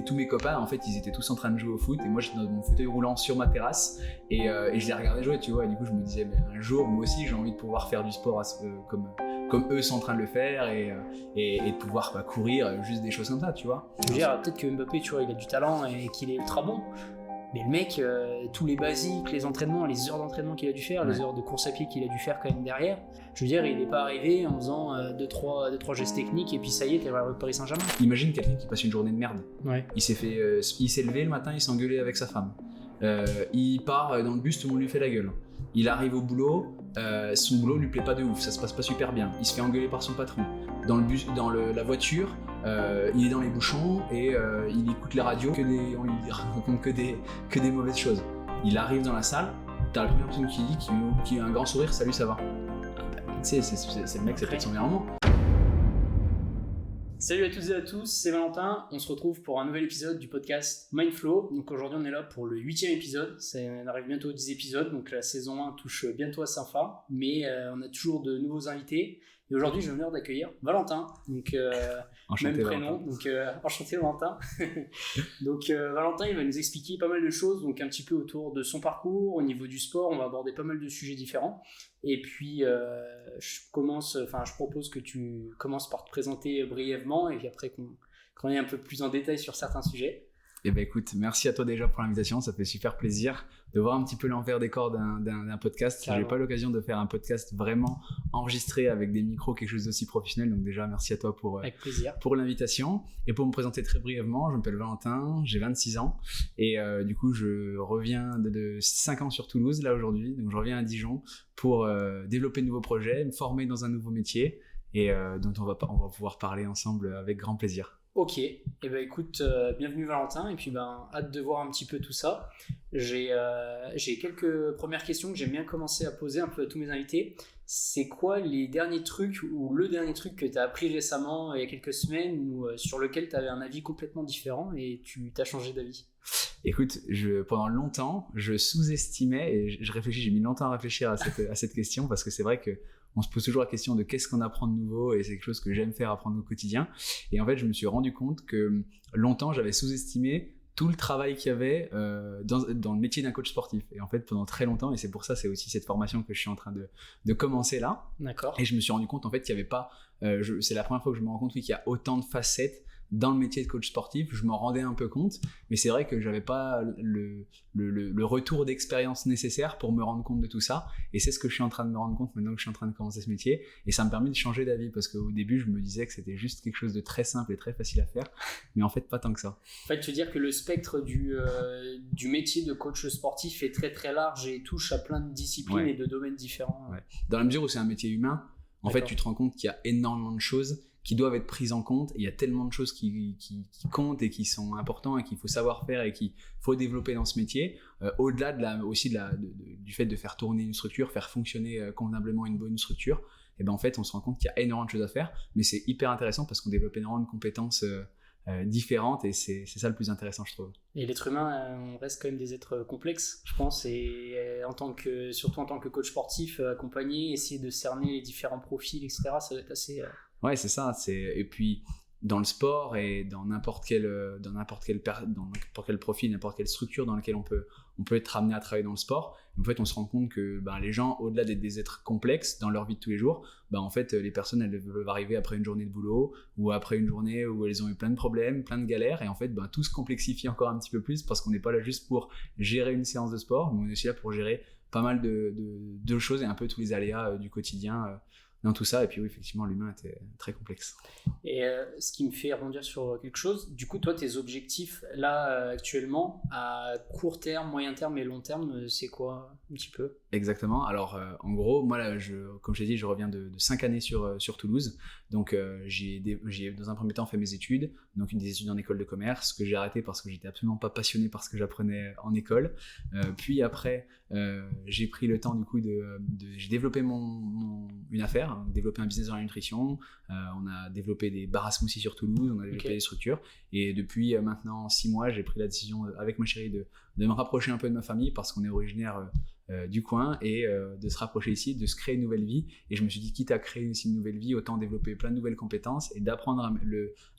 tous mes copains, en fait, ils étaient tous en train de jouer au foot et moi j'étais dans mon fauteuil roulant sur ma terrasse et je les regardais jouer, tu vois. Et du coup, je me disais, mais un jour, moi aussi, j'ai envie de pouvoir faire du sport comme eux sont en train de le faire et de pouvoir courir, juste des choses comme ça, tu vois. Je veux dire, peut-être que Mbappé, tu vois, il a du talent et qu'il est ultra bon. Mais le mec, tous les basiques, les entraînements, les heures d'entraînement qu'il a dû faire, les heures de course à pied qu'il a dû faire quand même derrière, je veux dire, il n'est pas arrivé en faisant 2-3 gestes techniques et puis ça y est, t'es à Paris Saint-Germain. Imagine quelqu'un qui passe une journée de merde. Ouais. Il s'est levé le matin, il s'est engueulé avec sa femme. Il part dans le bus, tout le monde lui fait la gueule. Il arrive au boulot, son boulot lui plaît pas de ouf, ça se passe pas super bien. Il se fait engueuler par son patron. Dans le bus, la voiture, il est dans les bouchons et il écoute la radio, on lui raconte que des mauvaises choses. Il arrive dans la salle, t'as la première personne qui a un grand sourire, salut, ça va. Tu sais, c'est le mec, c'est peut-être son meilleur moment. Salut à toutes et à tous, c'est Valentin. On se retrouve pour un nouvel épisode du podcast Mindflow. Donc aujourd'hui, on est là pour le 8e épisode. On arrive bientôt aux 10 épisodes, donc la saison 1 touche bientôt à sa fin. Mais on a toujours de nouveaux invités. Et aujourd'hui, j'ai l'honneur d'accueillir Valentin. Donc, enchanté, même prénom. Valentin. Donc, enchanté Valentin. Donc, Valentin, il va nous expliquer pas mal de choses. Donc, un petit peu autour de son parcours. Au niveau du sport, on va aborder pas mal de sujets différents. Et puis, je propose que tu commences par te présenter brièvement. Et puis après, qu'on aille un peu plus en détail sur certains sujets. Eh ben écoute, merci à toi déjà pour l'invitation, ça fait super plaisir de voir un petit peu l'envers des corps d'un podcast. Carrément. J'ai pas l'occasion de faire un podcast vraiment enregistré avec des micros, quelque chose d'aussi professionnel, donc déjà merci à toi pour l'invitation. Et pour me présenter très brièvement, je m'appelle Valentin, j'ai 26 ans et du coup je reviens de 5 ans sur Toulouse là aujourd'hui, donc je reviens à Dijon pour développer de nouveaux projets, me former dans un nouveau métier et dont on va pouvoir parler ensemble avec grand plaisir. Ok, et écoute, bienvenue Valentin, et puis hâte de voir un petit peu tout ça. J'ai quelques premières questions que j'aime bien commencer à poser un peu à tous mes invités. C'est quoi les derniers trucs ou le dernier truc que tu as appris récemment, il y a quelques semaines, ou sur lequel tu avais un avis complètement différent et tu t'as changé d'avis? Écoute, pendant longtemps, je sous-estimais et j'ai mis longtemps à réfléchir à cette question parce que c'est vrai qu'on se pose toujours la question de qu'est-ce qu'on apprend de nouveau et c'est quelque chose que j'aime faire, apprendre au quotidien. Et en fait, je me suis rendu compte que longtemps, j'avais sous-estimé tout le travail qu'il y avait dans le métier d'un coach sportif. Et en fait, pendant très longtemps, et c'est pour ça, c'est aussi cette formation que je suis en train de commencer là. D'accord. Et je me suis rendu compte en fait qu'il n'y avait pas, c'est la première fois que je me rends compte qu'il y a autant de facettes dans le métier de coach sportif. Je m'en rendais un peu compte, mais c'est vrai que j'avais pas le retour d'expérience nécessaire pour me rendre compte de tout ça. Et c'est ce que je suis en train de me rendre compte maintenant que je suis en train de commencer ce métier. Et ça me permet de changer d'avis parce qu'au début, je me disais que c'était juste quelque chose de très simple et très facile à faire, mais en fait, pas tant que ça. En fait, tu veux dire que le spectre du métier de coach sportif est très très large et touche à plein de disciplines et de domaines différents. Ouais. Dans la mesure où c'est un métier humain, en fait, tu te rends compte qu'il y a énormément de choses qui doivent être prises en compte. Et il y a tellement de choses qui comptent et qui sont importantes et qu'il faut savoir faire et qu'il faut développer dans ce métier. Au-delà du fait de faire tourner une structure, faire fonctionner convenablement une bonne structure, et ben en fait, on se rend compte qu'il y a énormément de choses à faire. Mais c'est hyper intéressant parce qu'on développe énormément de compétences différentes et c'est ça le plus intéressant, je trouve. Et l'être humain, on reste quand même des êtres complexes, je pense, et surtout en tant que coach sportif, accompagner, essayer de cerner les différents profils, etc., ça doit être assez... Ouais, c'est ça. Et puis dans le sport et dans n'importe quel profil, n'importe quelle structure dans laquelle on peut être amené à travailler dans le sport. En fait, on se rend compte que les gens, au-delà d'être des êtres complexes dans leur vie de tous les jours, en fait, les personnes, elles peuvent arriver après une journée de boulot ou après une journée où elles ont eu plein de problèmes, plein de galères, et en fait, tout se complexifie encore un petit peu plus parce qu'on n'est pas là juste pour gérer une séance de sport, mais on est aussi là pour gérer pas mal de choses et un peu tous les aléas du quotidien. Dans tout ça, et puis oui, effectivement, l'humain était très complexe. Et ce qui me fait rebondir sur quelque chose, du coup, toi, tes objectifs, là, actuellement, à court terme, moyen terme et long terme, c'est quoi, un petit peu? Exactement. Alors, en gros, moi, là, comme je l'ai dit, je reviens de 5 années sur Toulouse. Donc, j'ai dans un premier temps fait mes études, donc des études en école de commerce, que j'ai arrêté parce que j'étais absolument pas passionné par ce que j'apprenais en école. Puis après, j'ai pris le temps, du coup, j'ai développé une affaire, développé un business dans la nutrition. On a développé des bars à smoothies sur Toulouse, on a développé des structures. Et depuis maintenant 6 mois, j'ai pris la décision avec ma chérie de me rapprocher un peu de ma famille parce qu'on est originaire du coin et de se rapprocher ici, de se créer une nouvelle vie. Et je me suis dit, quitte à créer aussi une nouvelle vie, autant développer plein de nouvelles compétences et d'apprendre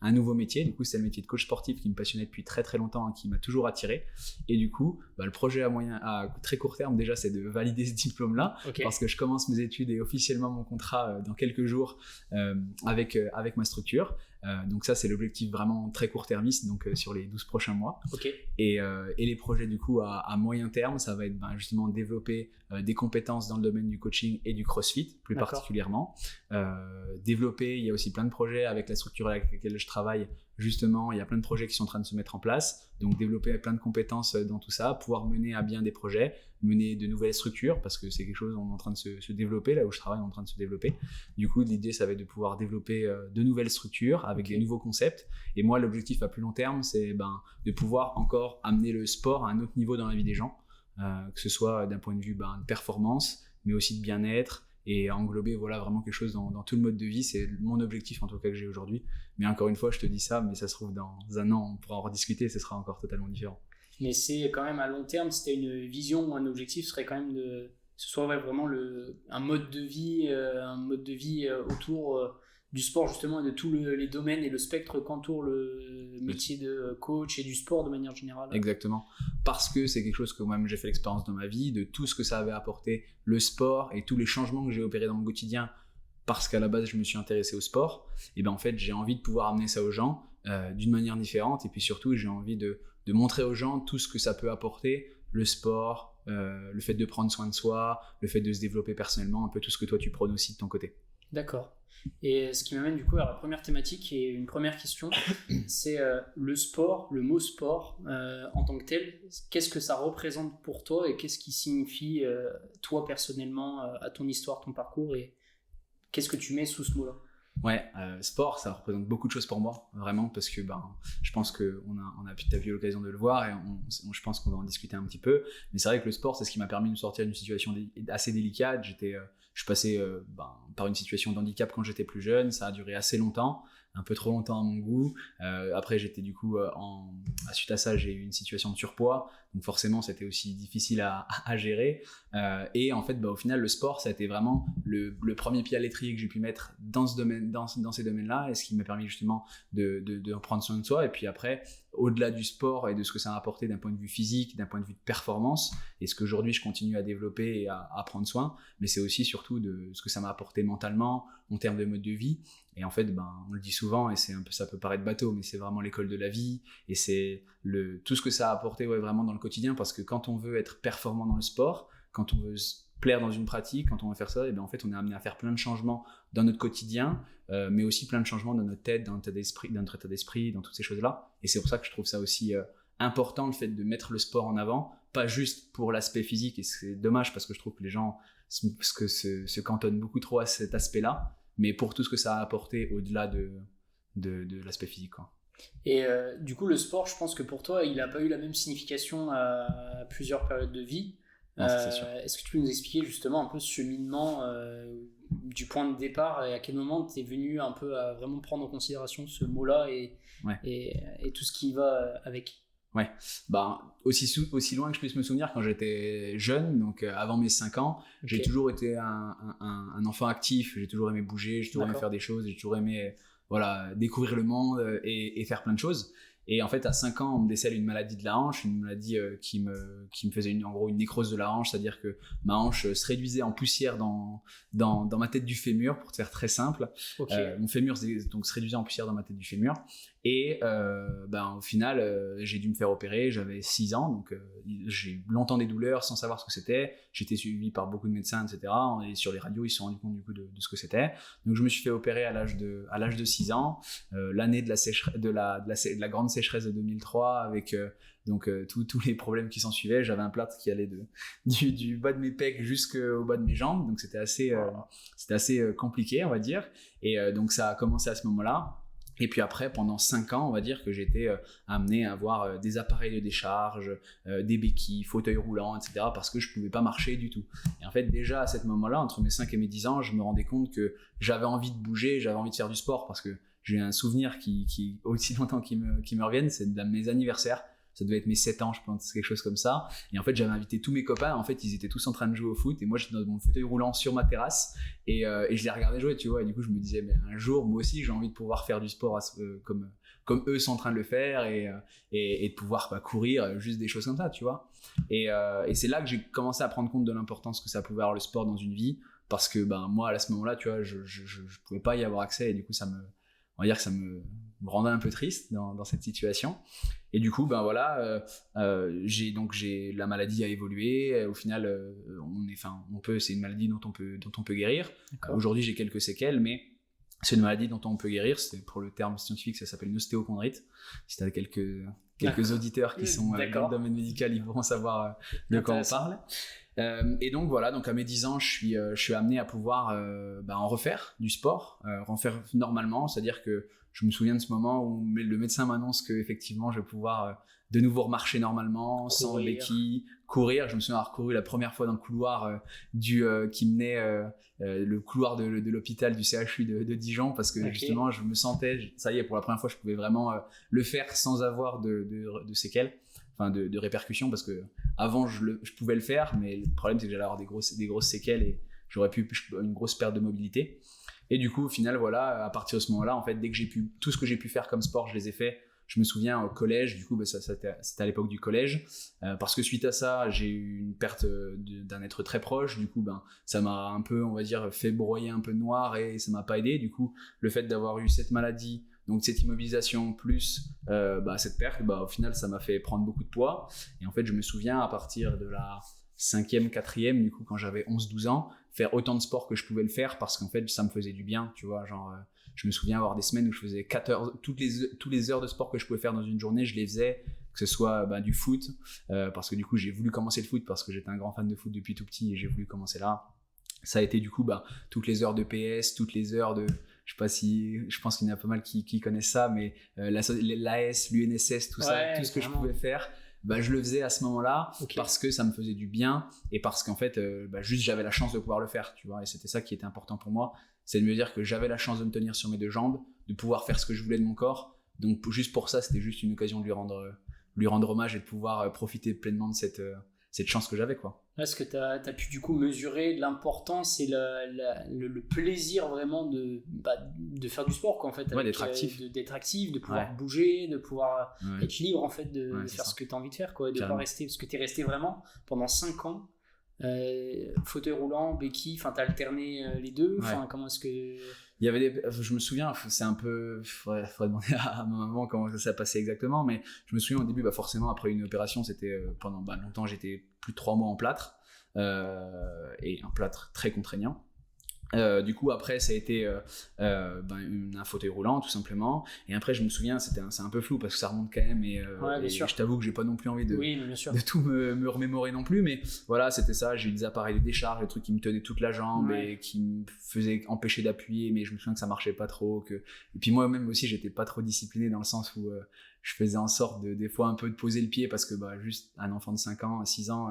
un nouveau métier. Du coup, c'est le métier de coach sportif qui me passionnait depuis très très longtemps, qui m'a toujours attiré. Et du coup, le projet à très court terme, déjà, c'est de valider ce diplôme-là, parce que je commence mes études et officiellement mon contrat dans quelques jours avec ma structure. Donc ça, c'est l'objectif vraiment très court-termiste, donc sur les 12 prochains mois. Et les projets du coup à moyen terme, ça va être justement développer des compétences dans le domaine du coaching et du CrossFit plus particulièrement. Développer, il y a aussi plein de projets avec la structure avec laquelle je travaille. Justement, il y a plein de projets qui sont en train de se mettre en place, donc développer plein de compétences dans tout ça, pouvoir mener à bien des projets, mener de nouvelles structures, parce que c'est quelque chose on est en train de se développer, là où je travaille on est en train de se développer. Du coup, l'idée, ça va être de pouvoir développer de nouvelles structures avec des nouveaux concepts. Et moi, l'objectif à plus long terme, c'est de pouvoir encore amener le sport à un autre niveau dans la vie des gens, que ce soit d'un point de vue de performance, mais aussi de bien-être, et englober vraiment quelque chose dans tout le mode de vie. C'est mon objectif en tout cas que j'ai aujourd'hui. Mais encore une fois, je te dis ça, mais ça se trouve dans un an, on pourra en rediscuter et ce sera encore totalement différent. Mais c'est quand même à long terme, si tu as une vision ou un objectif, ce serait quand même que ce soit vraiment un mode de vie autour du sport justement, et de tous les domaines et le spectre qu'entoure le métier de coach et du sport de manière générale. Exactement, parce que c'est quelque chose que moi-même j'ai fait l'expérience dans ma vie, de tout ce que ça avait apporté le sport et tous les changements que j'ai opérés dans mon quotidien, parce qu'à la base je me suis intéressé au sport. Et en fait j'ai envie de pouvoir amener ça aux gens d'une manière différente, et puis surtout j'ai envie de montrer aux gens tout ce que ça peut apporter, le sport, le fait de prendre soin de soi, le fait de se développer personnellement, un peu tout ce que toi tu prônes aussi de ton côté. D'accord. Et ce qui m'amène du coup à la première thématique et une première question, c'est le sport, le mot sport en tant que tel. Qu'est-ce que ça représente pour toi et qu'est-ce qui signifie toi personnellement à ton histoire, ton parcours, et qu'est-ce que tu mets sous ce mot-là? Ouais, sport, ça représente beaucoup de choses pour moi, vraiment, parce que je pense que t'as eu l'occasion de le voir et je pense qu'on va en discuter un petit peu. Mais c'est vrai que le sport, c'est ce qui m'a permis de me sortir d'une situation assez délicate. Je suis passé par une situation de handicap quand j'étais plus jeune, ça a duré assez longtemps, un peu trop longtemps à mon goût. Après, j'étais du coup, suite à ça, j'ai eu une situation de surpoids, donc forcément, c'était aussi difficile à gérer. Et en fait, au final, le sport, ça a été vraiment le premier pied à l'étrier que j'ai pu mettre dans ces domaines-là, et ce qui m'a permis justement de prendre soin de soi. Et puis après, au-delà du sport et de ce que ça a apporté d'un point de vue physique, d'un point de vue de performance, et ce qu'aujourd'hui je continue à développer et à prendre soin, mais c'est aussi surtout de ce que ça m'a apporté mentalement, en termes de mode de vie. Et en fait, on le dit souvent, et ça peut paraître bateau, mais c'est vraiment l'école de la vie, et c'est tout ce que ça a apporté vraiment dans le quotidien, parce que quand on veut être performant dans le sport, quand on veut se plaire dans une pratique, quand on veut faire ça, en fait on est amené à faire plein de changements dans notre quotidien, mais aussi plein de changements dans notre tête, dans notre état d'esprit, dans toutes ces choses-là. Et c'est pour ça que je trouve ça aussi important, le fait de mettre le sport en avant, pas juste pour l'aspect physique, et c'est dommage parce que je trouve que les gens se cantonnent beaucoup trop à cet aspect-là, mais pour tout ce que ça a apporté au-delà de l'aspect physique, quoi. Et du coup, le sport, je pense que pour toi, il n'a pas eu la même signification à plusieurs périodes de vie. Non, c'est sûr. Est-ce que tu peux nous expliquer justement un peu ce cheminement du point de départ, et à quel moment tu es venu un peu à vraiment prendre en considération ce mot-là et tout ce qui va avec? Ouais, aussi loin que je puisse me souvenir, quand j'étais jeune, donc avant mes 5 ans, j'ai toujours été un enfant actif, j'ai toujours aimé bouger, j'ai toujours aimé faire des choses, j'ai toujours aimé découvrir le monde et faire plein de choses. Et en fait, à 5 ans, on me décèle une maladie de la hanche, une maladie qui me faisait en gros une nécrose de la hanche, c'est-à-dire que ma hanche se réduisait en poussière dans ma tête du fémur, pour te faire très simple. Mon fémur donc se réduisait en poussière dans ma tête du fémur. Et au final, j'ai dû me faire opérer, j'avais 6 ans, donc j'ai eu longtemps des douleurs sans savoir ce que c'était. J'étais suivi par beaucoup de médecins, etc. Et sur les radios, ils se sont rendus compte du coup de ce que c'était. Donc je me suis fait opérer à l'âge de 6 ans, l'année de la grande sécheresse de 2003, avec tous les problèmes qui s'en suivaient. J'avais un plâtre qui allait du bas de mes pecs jusqu'au bas de mes jambes, donc c'était assez compliqué, on va dire. Et donc ça a commencé à ce moment-là. Et puis après, pendant 5 ans, on va dire que j'ai été amené à avoir des appareils de décharge, des béquilles, fauteuils roulants, etc. parce que je ne pouvais pas marcher du tout. Et en fait, déjà à ce moment-là, entre mes 5 et mes 10 ans, je me rendais compte que j'avais envie de bouger, j'avais envie de faire du sport, parce que j'ai un souvenir qui aussi longtemps qui me reviennent, c'est de mes anniversaires. ça devait être mes 7 ans, je pense, quelque chose comme ça. Et en fait, j'avais invité tous mes copains. En fait, ils étaient tous en train de jouer au foot et moi, j'étais dans mon fauteuil roulant sur ma terrasse et je les regardais jouer, tu vois. Et du coup, je me disais, mais un jour, moi aussi, j'ai envie de pouvoir faire du sport comme eux sont en train de le faire et de pouvoir courir, juste des choses comme ça, tu vois. Et c'est là que j'ai commencé à prendre compte de l'importance que ça pouvait avoir le sport dans une vie, parce que moi, à ce moment-là, tu vois, je pouvais pas y avoir accès et du coup, on va dire que ça me rendait un peu triste dans cette situation. Et du coup, voilà, la maladie a évolué. Au final, c'est une maladie dont on peut guérir. Aujourd'hui, j'ai quelques séquelles, mais c'est une maladie dont on peut guérir. C'est pour le terme scientifique, ça s'appelle une ostéochondrite. Si tu as quelques auditeurs qui sont dans le domaine médical, ils pourront savoir de quoi on parle. Et donc voilà, donc à mes 10 ans, je suis amené à pouvoir en refaire du sport, refaire normalement, c'est-à-dire que je me souviens de ce moment où le médecin m'annonce qu'effectivement je vais pouvoir de nouveau remarcher normalement, sans béquilles, courir. Je me souviens avoir couru la première fois dans le couloir qui menait le couloir de l'hôpital du CHU de Dijon, parce que justement je me sentais, ça y est, pour la première fois je pouvais vraiment le faire sans avoir de séquelles, enfin de répercussions, parce que avant je pouvais le faire, mais le problème c'est que j'allais avoir des grosses séquelles et j'aurais pu une grosse perte de mobilité. Et du coup, au final, voilà, à partir de ce moment-là, en fait, dès que tout ce que j'ai pu faire comme sport, je les ai fait. Je me souviens au collège, du coup, c'était à l'époque du collège, parce que suite à ça, j'ai eu une perte d'un être très proche. Du coup, ça m'a un peu, on va dire, fait broyer un peu de noir et ça m'a pas aidé. Du coup, le fait d'avoir eu cette maladie, donc cette immobilisation plus cette perte, au final, ça m'a fait prendre beaucoup de poids. Et en fait, je me souviens à partir de la 5e, 4e, du coup, quand j'avais 11-12 ans, faire autant de sport que je pouvais le faire, parce qu'en fait, ça me faisait du bien, tu vois, genre, je me souviens avoir des semaines où je faisais 4 heures, toutes les heures de sport que je pouvais faire dans une journée, je les faisais, que ce soit du foot, parce que du coup, j'ai voulu commencer le foot, parce que j'étais un grand fan de foot depuis tout petit, et j'ai voulu commencer là. Ça a été du coup, toutes les heures de PS, toutes les heures de... Je pense qu'il y en a pas mal qui connaissent ça, mais l'AS, l'UNSS, tout ça, tout ce que je pouvais faire, je le faisais à ce moment-là, parce que ça me faisait du bien et parce qu'en fait, juste j'avais la chance de pouvoir le faire, tu vois. Et c'était ça qui était important pour moi, c'est de me dire que j'avais la chance de me tenir sur mes 2 jambes, de pouvoir faire ce que je voulais de mon corps. Donc juste pour ça, c'était juste une occasion de lui rendre hommage et de pouvoir profiter pleinement de cette chance que j'avais, quoi. Est-ce que tu as pu du coup mesurer l'importance et le plaisir vraiment de faire du sport, quoi, en fait, d'être actif, de pouvoir bouger, de pouvoir être libre, en fait, de faire ce que tu as envie de faire, quoi, de pas rester, parce que tu es resté vraiment pendant 5 ans fauteuil roulant, béquille, enfin tu as alterné les deux, comment est-ce que... Il y avait je me souviens, c'est un peu, faudrait demander à ma maman comment ça s'est passé exactement, mais je me souviens au début, forcément après une opération, c'était pendant longtemps, j'étais plus de 3 mois en plâtre, et un plâtre très contraignant. Du coup après ça a été un fauteuil roulant tout simplement, et après je me souviens, c'est un peu flou parce que ça remonte quand même, et je t'avoue que j'ai pas non plus envie de tout me remémorer non plus, mais voilà, c'était ça. J'ai eu des appareils de décharge, des trucs qui me tenaient toute la jambe et qui me faisaient empêcher d'appuyer, mais je me souviens que ça marchait pas trop, et puis moi-même aussi j'étais pas trop discipliné, dans le sens où je faisais en sorte des fois un peu de poser le pied, parce que juste un enfant de 5 ans, 6 ans,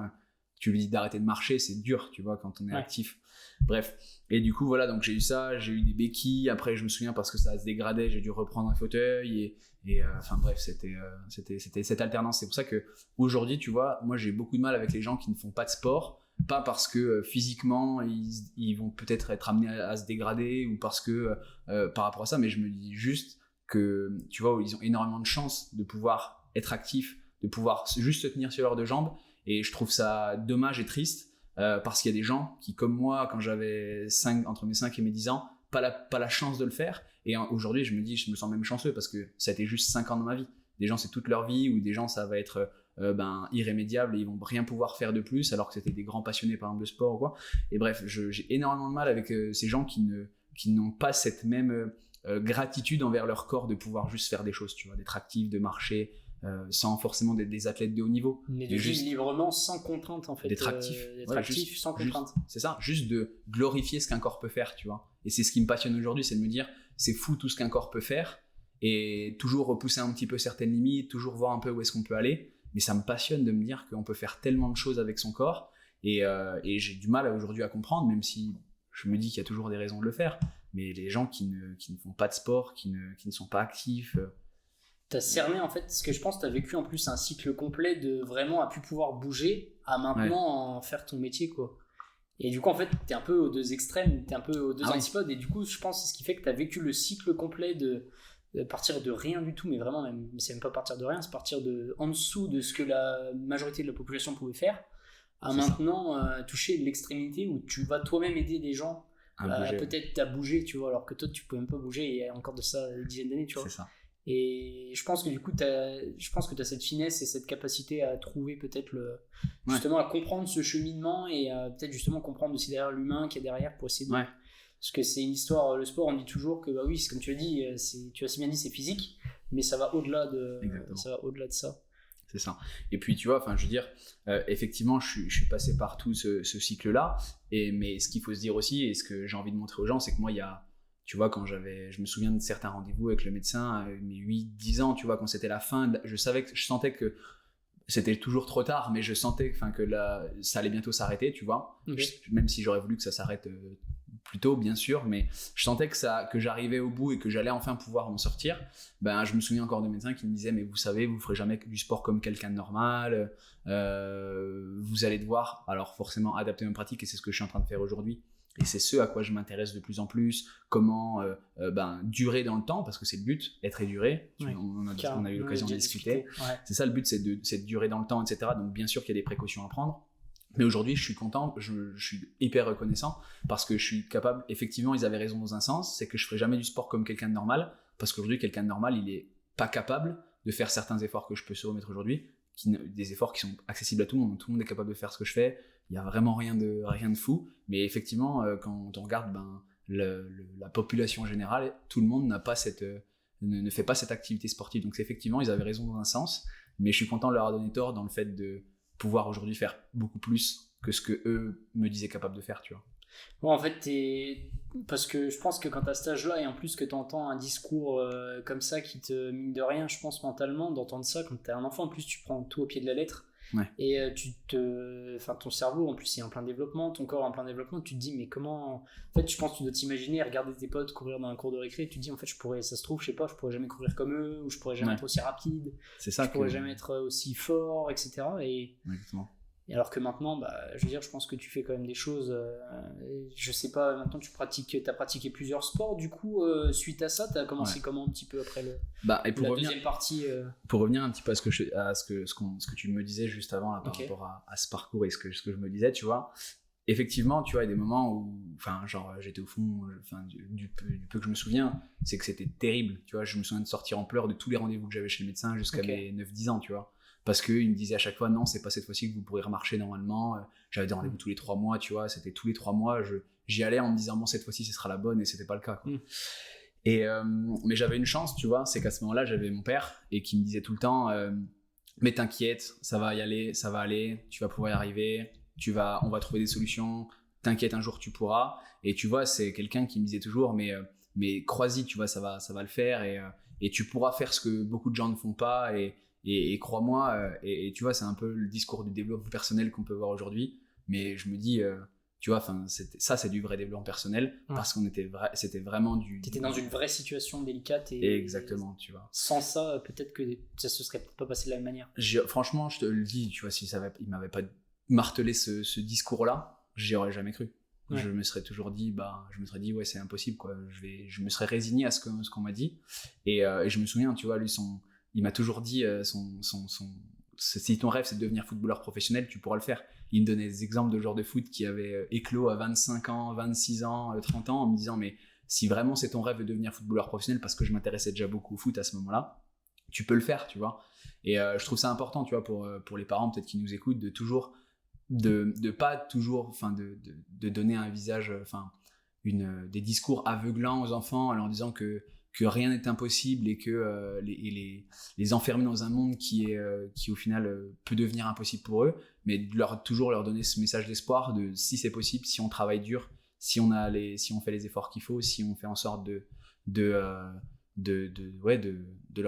tu lui dis d'arrêter de marcher, c'est dur, tu vois, quand on est actif. Bref, et du coup voilà, donc j'ai eu ça, j'ai eu des béquilles. Après je me souviens, parce que ça se dégradait, j'ai dû reprendre un fauteuil, et bref, c'était cette alternance. C'est pour ça que aujourd'hui, tu vois, moi j'ai beaucoup de mal avec les gens qui ne font pas de sport, pas parce que physiquement ils vont peut-être être amenés à se dégrader, ou parce que par rapport à ça, mais je me dis juste que, tu vois, ils ont énormément de chance de pouvoir être actifs, de pouvoir juste se tenir sur leurs 2 jambes, et je trouve ça dommage et triste. Parce qu'il y a des gens qui, comme moi, quand j'avais entre mes 5 et mes 10 ans, pas la chance de le faire. Et aujourd'hui, je me sens même chanceux, parce que ça a été juste 5 ans dans ma vie. Des gens, c'est toute leur vie, ou des gens, ça va être irrémédiable et ils vont rien pouvoir faire de plus, alors que c'était des grands passionnés, par exemple, de sport ou quoi. Et bref, j'ai énormément de mal avec ces gens qui n'ont pas cette même gratitude envers leur corps, de pouvoir juste faire des choses, tu vois, d'être actif, de marcher, sans forcément des athlètes de haut niveau, mais de vivre librement, sans contrainte, en fait, d'être actif, sans contrainte. C'est ça, juste de glorifier ce qu'un corps peut faire, tu vois. Et c'est ce qui me passionne aujourd'hui, c'est de me dire, c'est fou tout ce qu'un corps peut faire, et toujours repousser un petit peu certaines limites, toujours voir un peu où est-ce qu'on peut aller. Mais ça me passionne de me dire qu'on peut faire tellement de choses avec son corps, et j'ai du mal aujourd'hui à comprendre, même si je me dis qu'il y a toujours des raisons de le faire, mais les gens qui ne font pas de sport, qui ne sont pas actifs, t'as cerné en fait, ce que je pense, t'as vécu en plus un cycle complet de vraiment à plus pouvoir bouger à maintenant en faire ton métier, quoi. Et du coup, en fait, t'es un peu aux deux extrêmes, t'es un peu aux deux antipodes, et du coup, je pense que c'est ce qui fait que t'as vécu le cycle complet de partir de rien du tout, mais vraiment, même, c'est même pas partir de rien, c'est partir en dessous de ce que la majorité de la population pouvait faire, à maintenant toucher l'extrémité où tu vas toi-même aider des gens peut-être à bouger, tu vois, alors que toi, tu peux même pas bouger, il y a encore de ça des dizaines d'années, tu vois. C'est ça. Et je pense que du coup, t'as cette finesse et cette capacité à trouver peut-être justement à comprendre ce cheminement et peut-être justement comprendre aussi derrière l'humain qu'il y a derrière pour essayer de... Parce que c'est une histoire, le sport, on dit toujours que, bah oui, c'est comme tu l'as dit, tu as si bien dit, c'est physique, mais ça va au-delà de ça. C'est ça. Et puis, tu vois, je veux dire, effectivement, je suis passé par tout ce cycle-là, mais ce qu'il faut se dire aussi, et ce que j'ai envie de montrer aux gens, c'est que moi, tu vois, je me souviens de certains rendez-vous avec le médecin, mes 8-10 ans, tu vois, quand c'était la fin, je sentais que c'était toujours trop tard, mais je sentais que ça allait bientôt s'arrêter, tu vois. Même si j'aurais voulu que ça s'arrête plus tôt, bien sûr, mais je sentais que j'arrivais au bout et que j'allais enfin pouvoir m'en sortir. Je me souviens encore de médecins qui me disaient, mais vous savez, vous ferez jamais du sport comme quelqu'un de normal, vous allez devoir, alors forcément, adapter mes pratiques, et c'est ce que je suis en train de faire aujourd'hui. Et c'est ce à quoi je m'intéresse de plus en plus, comment durer dans le temps, parce que c'est le but, être et durer. On a eu l'occasion de discuter. C'est ça le but, c'est de durer dans le temps, etc. Donc bien sûr qu'il y a des précautions à prendre. Mais aujourd'hui, je suis content, je suis hyper reconnaissant parce que je suis capable, effectivement, ils avaient raison dans un sens, c'est que je ferai jamais du sport comme quelqu'un de normal, parce qu'aujourd'hui, quelqu'un de normal, il est pas capable de faire certains efforts que je peux se remettre aujourd'hui, des efforts qui sont accessibles à tout le monde est capable de faire ce que je fais, il n'y a vraiment rien de fou, mais effectivement, quand on regarde la population générale, tout le monde ne fait pas cette activité sportive, donc effectivement, ils avaient raison dans un sens, mais je suis content de leur avoir donné tort dans le fait de pouvoir aujourd'hui faire beaucoup plus que ce que eux me disaient capable de faire, tu vois. Bon, en fait, parce que je pense que quand t'as cet âge-là et en plus que t'entends un discours comme ça qui te mine de rien, je pense mentalement d'entendre ça quand t'es un enfant, en plus tu prends tout au pied de la lettre et ton cerveau en plus il est en plein développement, ton corps est en plein développement, tu te dis mais comment, en fait je pense que tu dois t'imaginer regarder tes potes courir dans un cours de récré, tu te dis en fait ça se trouve, je sais pas, je pourrais jamais courir comme eux, ou je pourrais jamais être aussi rapide, je pourrais jamais être aussi fort, etc. Exactement. Et alors que maintenant, je veux dire, je pense que tu fais quand même des choses. Je sais pas, maintenant t'as pratiqué plusieurs sports. Du coup, suite à ça, t'as commencé comment un petit peu après deuxième partie Pour revenir un petit peu à ce que tu me disais juste avant là, par rapport à ce parcours et ce que je me disais, tu vois. Effectivement, tu vois, il y a des moments où, j'étais au fond, du peu que je me souviens, c'est que c'était terrible. Tu vois, je me souviens de sortir en pleurs de tous les rendez-vous que j'avais chez le médecin jusqu'à mes 9-10 ans, tu vois. Parce qu'il me disait à chaque fois, non, c'est pas cette fois-ci que vous pourrez remarcher normalement. J'avais des rendez-vous tous les 3 mois, tu vois, c'était tous les 3 mois. J'y allais en me disant, bon, cette fois-ci, ce sera la bonne, et c'était pas le cas, quoi. Mais j'avais une chance, tu vois, c'est qu'à ce moment-là, j'avais mon père, et qui me disait tout le temps, mais t'inquiète, ça va y aller, ça va aller, tu vas pouvoir y arriver, on va trouver des solutions, t'inquiète, un jour tu pourras. Et tu vois, c'est quelqu'un qui me disait toujours, mais crois-y, tu vois, ça va le faire, et tu pourras faire ce que beaucoup de gens ne font pas, et crois-moi, et tu vois, c'est un peu le discours du développement personnel qu'on peut voir aujourd'hui, mais je me dis, tu vois, c'est du vrai développement personnel, parce c'était vraiment t'étais dans une vraie situation délicate, et exactement, tu vois. Sans ça, peut-être que ça se serait pas passé de la même manière. Franchement, je te le dis, tu vois, si il m'avait pas martelé ce discours-là, j'y aurais jamais cru. Je me serais toujours dit, ouais, c'est impossible, quoi. Je me serais résigné à ce qu'on m'a dit, et je me souviens, tu vois, lui, il m'a toujours dit, si ton rêve c'est de devenir footballeur professionnel, tu pourras le faire. Il me donnait des exemples de joueurs de foot qui avaient éclos à 25 ans, 26 ans, 30 ans, en me disant, mais si vraiment c'est ton rêve de devenir footballeur professionnel, parce que je m'intéressais déjà beaucoup au foot à ce moment-là, tu peux le faire, tu vois. Et je trouve ça important, tu vois, pour les parents peut-être qui nous écoutent, de toujours, de pas toujours, de donner un visage, des discours aveuglants aux enfants en leur disant que rien n'est impossible, et que les enfermer dans un monde qui au final peut devenir impossible pour eux, mais toujours leur donner ce message d'espoir de si c'est possible, si on travaille dur, si on fait les efforts qu'il faut, si on fait en sorte de leur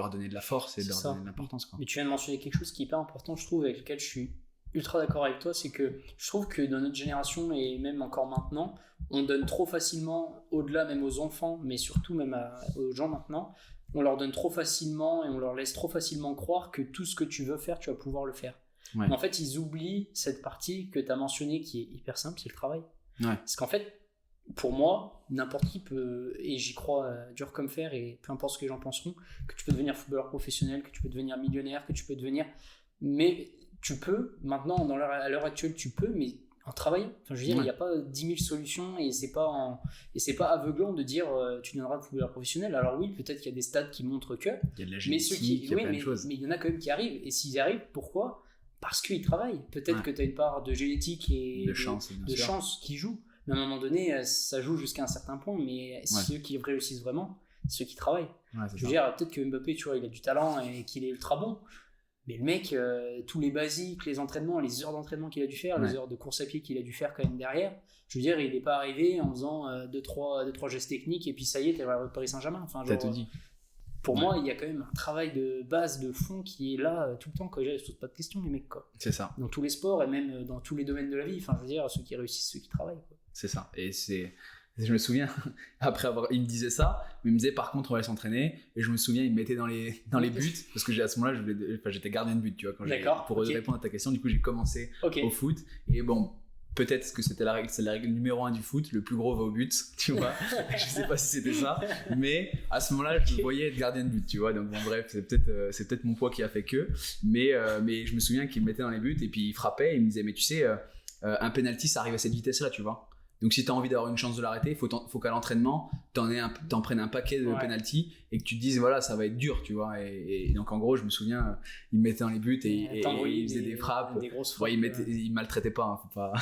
donner de la force et de leur donner de l'importance, quoi. Mais tu viens de mentionner quelque chose qui est hyper important, je trouve, avec lequel je suis ultra d'accord avec toi, c'est que je trouve que dans notre génération, et même encore maintenant, on donne trop facilement, au-delà même aux enfants, mais surtout même aux gens maintenant, on leur donne trop facilement et on leur laisse trop facilement croire que tout ce que tu veux faire, tu vas pouvoir le faire. Ouais. Mais en fait, ils oublient cette partie que tu as mentionnée qui est hyper simple, c'est le travail. Ouais. Parce qu'en fait, pour moi, n'importe qui peut, et j'y crois dur comme fer, et peu importe ce que les gens penseront, que tu peux devenir footballeur professionnel, que tu peux devenir millionnaire, que tu peux devenir... Mais tu peux, maintenant, à l'heure actuelle, tu peux, mais en travaillant. Enfin, je veux dire, il n'y a pas 10 000 solutions, et c'est pas aveuglant de dire tu deviendras footballeur professionnel. Alors oui, peut-être qu'il y a des stats qui montrent que... Il y a de la mais ceux qui, génétique, il y a plein de choses. Mais il y en a quand même qui arrivent, et s'ils y arrivent, pourquoi ? Parce qu'ils travaillent. Peut-être que tu as une part de génétique et de chance qui joue. Mais à un moment donné, ça joue jusqu'à un certain point. Mais ceux qui réussissent vraiment, c'est ceux qui travaillent. Je veux dire, peut-être que Mbappé, tu vois, il a du talent et qu'il est ultra bon. Mais le mec, tous les basiques, les entraînements, les heures d'entraînement qu'il a dû faire, les heures de course à pied qu'il a dû faire quand même derrière, je veux dire, il n'est pas arrivé en faisant 2-3 gestes techniques et puis ça y est, t'es à Paris Saint-Germain. Enfin, t'as tout dit. Pour moi, il y a quand même un travail de base, de fond qui est là tout le temps. Quand je ne pose pas de questions, les mecs, quoi. C'est ça. Dans tous les sports et même dans tous les domaines de la vie. Enfin, je veux dire, ceux qui réussissent, ceux qui travaillent, quoi. C'est ça. Et je me souviens, il me disait ça, mais il me disait par contre on va s'entraîner, et je me souviens il me mettait dans les buts, parce que à ce moment-là j'étais gardien de but, tu vois, pour répondre à ta question. Du coup j'ai commencé au foot, et bon, peut-être que c'est la règle numéro 1 du foot, le plus gros va au but, tu vois. Je sais pas si c'était ça, mais à ce moment-là je me voyais être gardien de but, tu vois. Donc bon, bref, c'est peut-être mon poids qui a fait que, mais je me souviens qu'il me mettait dans les buts et puis il frappait et il me disait mais tu sais, un penalty ça arrive à cette vitesse-là, tu vois. Donc si tu as envie d'avoir une chance de l'arrêter, faut qu'à l'entraînement t'en prennes un paquet de penalty et que tu te dises voilà, ça va être dur, tu vois. Et donc en gros je me souviens, il me mettait dans les buts et il faisait des frappes, des grosses frappes, il maltraitait pas, hein, faut pas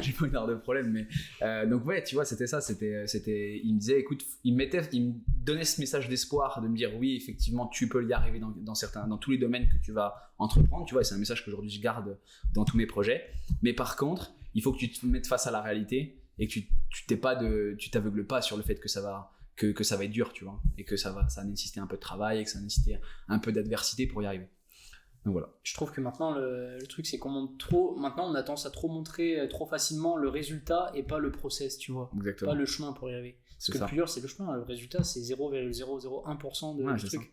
j'ai pas une heure de problème, mais donc ouais, tu vois, c'était ça, il me disait écoute, il me donnait ce message d'espoir, de me dire oui, effectivement tu peux y arriver dans tous les domaines que tu vas entreprendre, tu vois. Et c'est un message qu'aujourd'hui je garde dans tous mes projets, mais par contre il faut que tu te mettes face à la réalité et que tu t'aveugles pas sur le fait que ça va être dur, tu vois, et que ça va nécessiter un peu de travail et que ça va nécessiter un peu d'adversité pour y arriver. Donc voilà. Je trouve que maintenant le truc c'est qu'on montre trop. Maintenant on a tendance à trop montrer trop facilement le résultat et pas le process, tu vois. Exactement. Pas le chemin pour y arriver. Parce que le plus dur c'est le chemin. Le résultat c'est 0,001% du truc.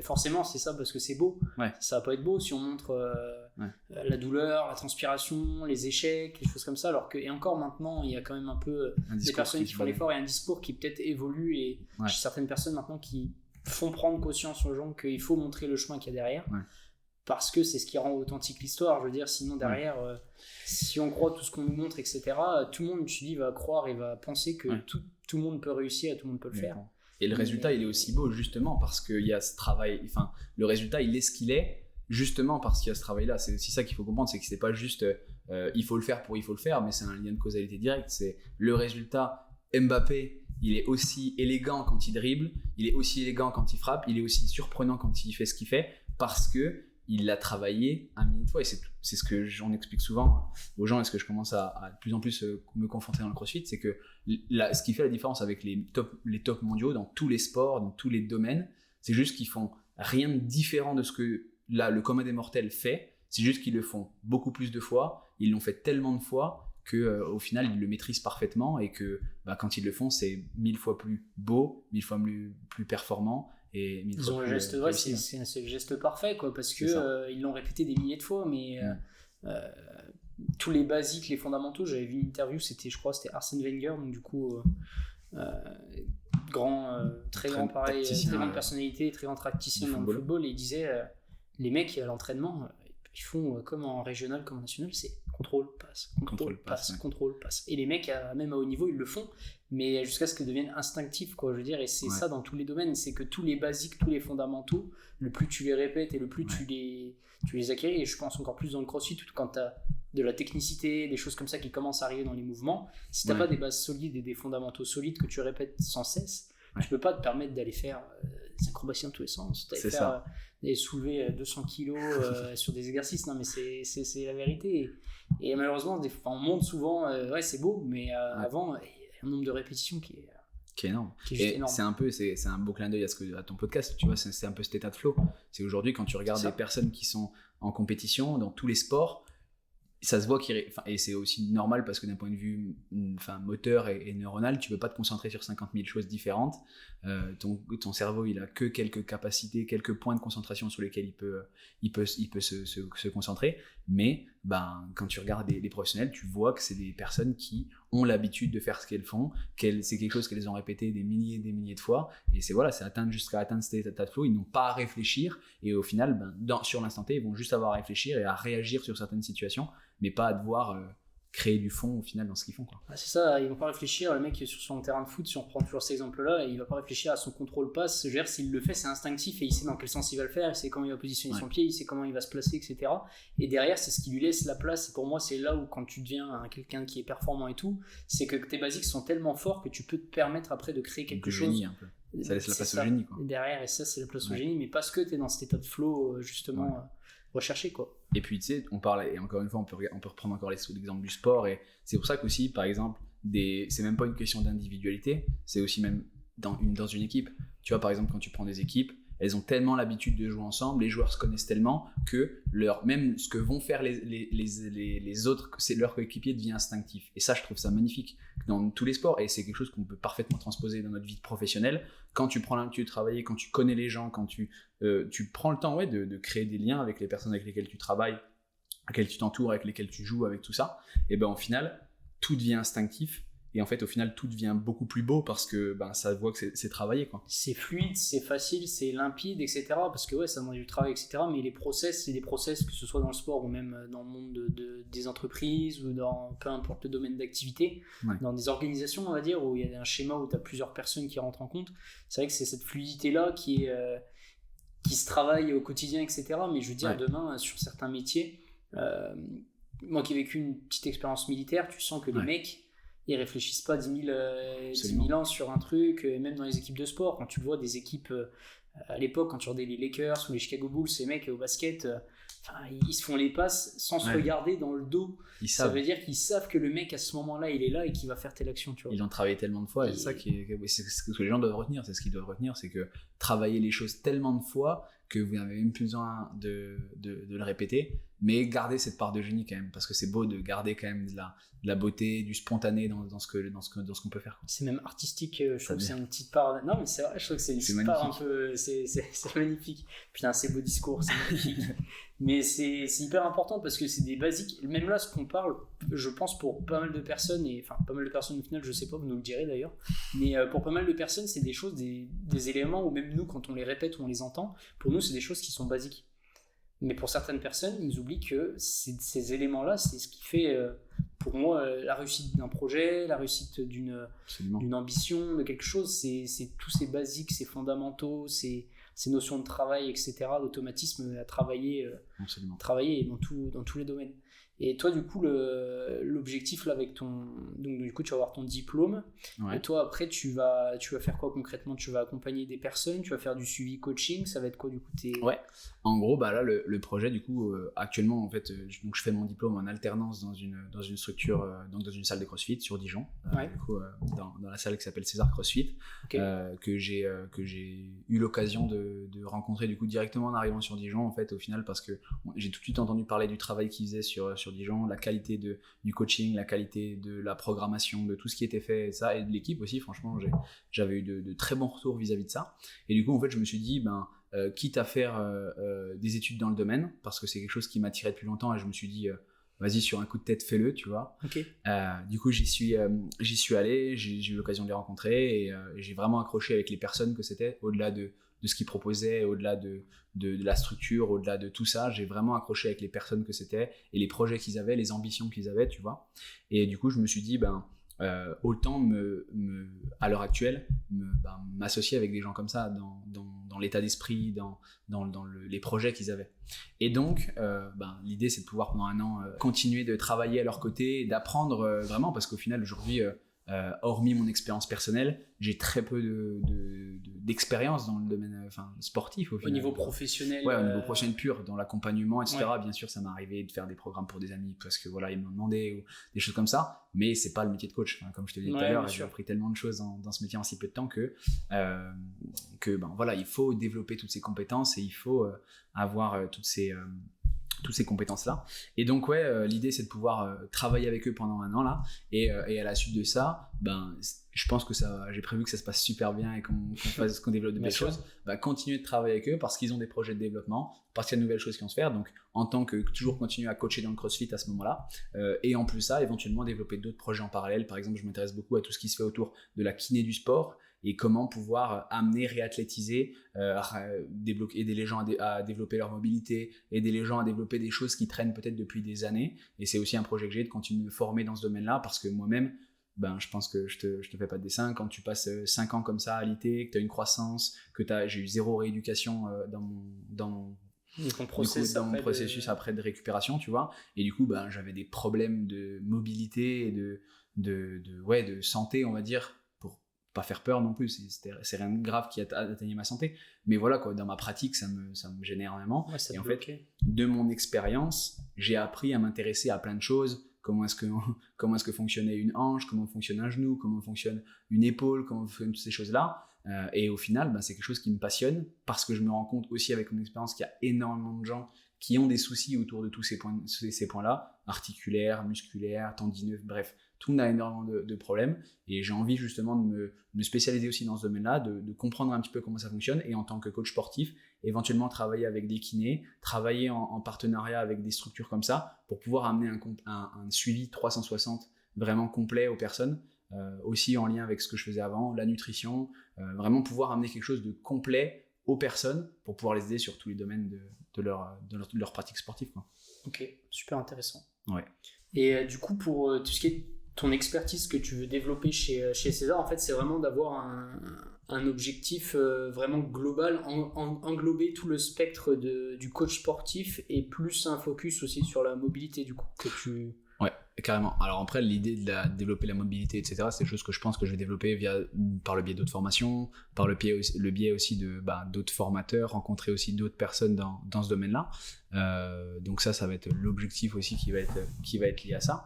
Forcément c'est ça parce que c'est beau. Ça va pas être beau si on montre la douleur, la transpiration, les échecs, les choses comme ça, alors que, et encore maintenant il y a quand même un peu des personnes qui font l'effort et un discours qui peut-être évolue, et chez certaines personnes maintenant qui font prendre conscience aux gens qu'il faut montrer le chemin qu'il y a derrière, parce que c'est ce qui rend authentique l'histoire. Je veux dire, sinon derrière si on croit tout ce qu'on nous montre, etc., tout le monde, je dis, va croire et va penser que tout le monde peut réussir et tout le monde peut le faire. Et le résultat, il est aussi beau justement parce qu'il y a ce travail, enfin, le résultat, il est ce qu'il est justement parce qu'il y a ce travail-là. C'est aussi ça qu'il faut comprendre, c'est que c'est pas juste il faut le faire pour il faut le faire, mais c'est un lien de causalité directe. C'est le résultat. Mbappé, il est aussi élégant quand il dribble, il est aussi élégant quand il frappe, il est aussi surprenant quand il fait ce qu'il fait parce que il l'a travaillé un million de fois. Et c'est ce que j'en explique souvent aux gens, et ce que je commence à de plus en plus me confronter dans le crossfit, c'est que ce qui fait la différence avec les top mondiaux dans tous les sports, dans tous les domaines, c'est juste qu'ils font rien de différent de ce que le commun des mortels fait. C'est juste qu'ils le font beaucoup plus de fois, ils l'ont fait tellement de fois que au final ils le maîtrisent parfaitement, et que quand ils le font c'est 1000 fois plus beau, 1000 fois plus performant. Et ils ont le geste, c'est le geste parfait, quoi, parce que ils l'ont répété des milliers de fois, mais tous les basiques, les fondamentaux. J'avais vu une interview, c'était Arsène Wenger, donc du coup très grande personnalité, très grand praticien dans le football, et il disait les mecs à l'entraînement ils font comme en régional comme en national, c'est contrôle, passe. Et les mecs même à haut niveau ils le font, mais jusqu'à ce que devienne instinctif, quoi, je veux dire. Et c'est ça dans tous les domaines, c'est que tous les basiques, tous les fondamentaux, le plus tu les répètes et le plus tu les acquéris. Et je pense encore plus dans le crossfit, quand tu as de la technicité, des choses comme ça qui commencent à arriver dans les mouvements, si tu n'as pas des bases solides et des fondamentaux solides que tu répètes sans cesse, tu peux pas te permettre d'aller faire des acrobaties dans tous les sens, d'aller soulever 200 kilos sur des exercices. Non mais c'est la vérité. Et malheureusement on monte souvent c'est beau, mais avant il y a un nombre de répétitions qui est énorme. Énorme. C'est un beau clin d'œil à ton podcast, tu vois. C'est un peu cet état de flow. C'est aujourd'hui quand tu regardes des personnes qui sont en compétition dans tous les sports, ça se voit et c'est aussi normal parce que d'un point de vue moteur et neuronal, tu peux pas te concentrer sur 50 000 choses différentes. Ton cerveau, il a que quelques capacités, quelques points de concentration sur lesquels il peut se concentrer. Mais quand tu regardes les professionnels, tu vois que c'est des personnes qui ont l'habitude de faire ce qu'elles font, c'est quelque chose qu'elles ont répété des milliers de fois. Et c'est jusqu'à atteindre cet état de flow, ils n'ont pas à réfléchir. Et au final, sur l'instant T, ils vont juste avoir à réfléchir et à réagir sur certaines situations, mais pas à devoir créer du fond au final dans ce qu'ils font, quoi. C'est ça, ils vont pas réfléchir, le mec sur son terrain de foot, si on reprend toujours cet exemple-là, il va pas réfléchir à son contrôle passe, je veux dire, s'il le fait, c'est instinctif et il sait dans quel sens il va le faire, il sait comment il va positionner son pied, il sait comment il va se placer, etc. Et derrière, c'est ce qui lui laisse la place, et pour moi, c'est là où quand tu deviens quelqu'un qui est performant et tout, c'est que tes basiques sont tellement forts que tu peux te permettre après de créer quelque chose. Génie, un peu. Ça laisse la place au génie, quoi. Et derrière, et ça, c'est la place au génie, mais parce que tu es dans cet état de flow, justement, recherché, quoi. Et puis, tu sais, on parle, et encore une fois, on peut reprendre encore l'exemple du sport, et c'est pour ça qu'aussi, par exemple, c'est même pas une question d'individualité, c'est aussi même dans une équipe. Tu vois, par exemple, quand tu prends des équipes, elles ont tellement l'habitude de jouer ensemble, les joueurs se connaissent tellement que même ce que vont faire les autres, c'est leur coéquipier devient instinctif. Et ça, je trouve ça magnifique dans tous les sports, et c'est quelque chose qu'on peut parfaitement transposer dans notre vie professionnelle. Quand tu prends l'habitude de travailler, quand tu connais les gens, quand tu prends le temps de créer des liens avec les personnes avec lesquelles tu travailles, avec lesquelles tu t'entoures, avec lesquelles tu joues, avec tout ça, et au final, tout devient instinctif. Et en fait, au final, tout devient beaucoup plus beau parce que ça voit que c'est travaillé, quoi. C'est fluide, c'est facile, c'est limpide, etc. Parce que ça demande du travail, etc. Mais les process, c'est des process, que ce soit dans le sport ou même dans le monde des entreprises ou dans peu importe le domaine d'activité, dans des organisations, on va dire, où il y a un schéma où tu as plusieurs personnes qui rentrent en compte. C'est vrai que c'est cette fluidité-là qui se travaille au quotidien, etc. Mais je veux dire, demain, sur certains métiers, moi qui ai vécu une petite expérience militaire, tu sens que les mecs, ils réfléchissent pas 10 000 ans sur un truc, même dans les équipes de sport. Quand tu vois des équipes à l'époque, quand tu regardais les Lakers ou les Chicago Bulls, ces mecs au basket, ils se font les passes sans se regarder dans le dos. Ça veut dire qu'ils savent que le mec à ce moment-là il est là et qu'il va faire telle action, tu vois. Ils l'ont travaillé tellement de fois, et c'est ça c'est ce que les gens doivent retenir. C'est ce qu'ils doivent retenir, c'est que travailler les choses tellement de fois que vous n'avez même plus besoin de le répéter, mais garder cette part de génie quand même, parce que c'est beau de garder quand même de la beauté, du spontané dans ce qu'on peut faire. C'est même artistique, je trouve que c'est une petite part. Non, mais c'est vrai, je trouve que c'est une petite part un peu. C'est magnifique. Putain, c'est beau discours, c'est magnifique. Mais c'est hyper important parce que c'est des basiques. Même là, ce qu'on parle, je pense pour pas mal de personnes, pas mal de personnes au final, je sais pas, vous nous le direz d'ailleurs, mais pour pas mal de personnes, c'est des choses, des éléments où même nous, quand on les répète ou on les entend, pour nous, c'est des choses qui sont basiques. Mais pour certaines personnes, ils oublient que ces éléments-là, c'est ce qui fait, pour moi, la réussite d'un projet, la réussite d'une ambition, de quelque chose. C'est tous ces basiques, ces fondamentaux, ces notions de travail, etc., d'automatisme à travailler dans tous les domaines. Et toi, du coup, l'objectif là avec donc du coup, tu vas avoir ton diplôme. Et toi, après, tu vas faire quoi concrètement? Tu vas accompagner des personnes, tu vas faire du suivi coaching. Ça va être quoi du coup En gros, là, le projet, du coup, actuellement, en fait, donc je fais mon diplôme en alternance dans une structure, donc dans une salle de CrossFit sur Dijon, du coup, dans la salle qui s'appelle César CrossFit, que j'ai eu l'occasion de rencontrer du coup directement en arrivant sur Dijon, en fait, au final, parce que j'ai tout de suite entendu parler du travail qu'ils faisaient sur Dijon, la qualité du coaching, la qualité de la programmation, de tout ce qui était fait, et de l'équipe aussi. Franchement, j'avais eu de très bons retours vis-à-vis de ça. Et du coup, en fait, je me suis dit, quitte à faire des études dans le domaine, parce que c'est quelque chose qui m'attirait depuis longtemps, et je me suis dit, vas-y, sur un coup de tête, fais-le, tu vois. Du coup, j'y suis allé, j'ai eu l'occasion de les rencontrer, et j'ai vraiment accroché avec les personnes que c'était, au-delà de ce qu'ils proposaient, au-delà de la structure, au-delà de tout ça. J'ai vraiment accroché avec les personnes que c'était, et les projets qu'ils avaient, les ambitions qu'ils avaient, tu vois. Et du coup, je me suis dit, autant à l'heure actuelle m'associer avec des gens comme ça dans l'état d'esprit, dans les projets qu'ils avaient. Et donc l'idée, c'est de pouvoir pendant un an continuer de travailler à leur côté et d'apprendre vraiment, parce qu'au final aujourd'hui, hormis mon expérience personnelle, j'ai très peu d'expérience dans le domaine sportif au final. Au niveau professionnel. Au niveau professionnel pur, dans l'accompagnement, etc. Bien sûr, ça m'est arrivé de faire des programmes pour des amis parce que ils m'ont demandé, ou des choses comme ça, mais c'est pas le métier de coach. Comme je te l'ai dit tout à l'heure, j'ai appris tellement de choses dans ce métier en si peu de temps que il faut développer toutes ces compétences, et il faut avoir toutes toutes ces compétences-là. Et donc, l'idée, c'est de pouvoir travailler avec eux pendant 1 an, là. Et à la suite de ça, je pense que j'ai prévu que ça se passe super bien et qu'on développe de belles choses. Continuer de travailler avec eux parce qu'ils ont des projets de développement, parce qu'il y a de nouvelles choses qui vont se faire. Donc, en tant que toujours continuer à coacher dans le CrossFit à ce moment-là. Et en plus ça, éventuellement développer d'autres projets en parallèle. Par exemple, je m'intéresse beaucoup à tout ce qui se fait autour de la kiné du sport et comment pouvoir amener, réathlétiser, aider les gens à développer leur mobilité, aider les gens à développer des choses qui traînent peut-être depuis des années. Et c'est aussi un projet que j'ai de continuer de me former dans ce domaine-là parce que moi-même, je pense que je te fais pas de dessin. Quand tu passes 5 ans comme ça à l'IT, que tu as une croissance, j'ai eu 0 rééducation dans mon processus après de récupération, tu vois. Et du coup, j'avais des problèmes de mobilité et de santé, on va dire, pour pas faire peur non plus. C'est rien de grave qui atteignait ma santé. Mais voilà, quoi, dans ma pratique, ça me gênait énormément. Ouais, et en fait, de mon expérience, j'ai appris à m'intéresser à plein de choses. Comment est-ce que fonctionnait une hanche, comment fonctionne un genou, comment fonctionne une épaule, comment fonctionnent toutes ces choses-là. Et au final, c'est quelque chose qui me passionne parce que je me rends compte aussi avec mon expérience qu'il y a énormément de gens qui ont des soucis autour de tous ces points-là, articulaires, musculaires, tendineux, bref, tout le monde a énormément de problèmes. Et j'ai envie justement de me spécialiser aussi dans ce domaine-là, de comprendre un petit peu comment ça fonctionne et en tant que coach sportif, éventuellement travailler avec des kinés, travailler en partenariat avec des structures comme ça pour pouvoir amener un suivi 360 vraiment complet aux personnes. Aussi en lien avec ce que je faisais avant, la nutrition, vraiment pouvoir amener quelque chose de complet aux personnes pour pouvoir les aider sur tous les domaines de leur pratique sportive, quoi. Ok, super intéressant. Ouais. Et du coup, pour tout ce qui est ton expertise que tu veux développer chez César, en fait, c'est vraiment d'avoir un objectif vraiment global, englober tout le spectre du coach sportif et plus un focus aussi sur la mobilité, du coup, que tu... Ouais, carrément. Alors après, l'idée de développer la mobilité, etc., c'est des choses que je pense que je vais développer par le biais d'autres formations, par le biais aussi d'autres formateurs, rencontrer aussi d'autres personnes dans ce domaine-là. Donc ça va être l'objectif aussi qui va être lié à ça.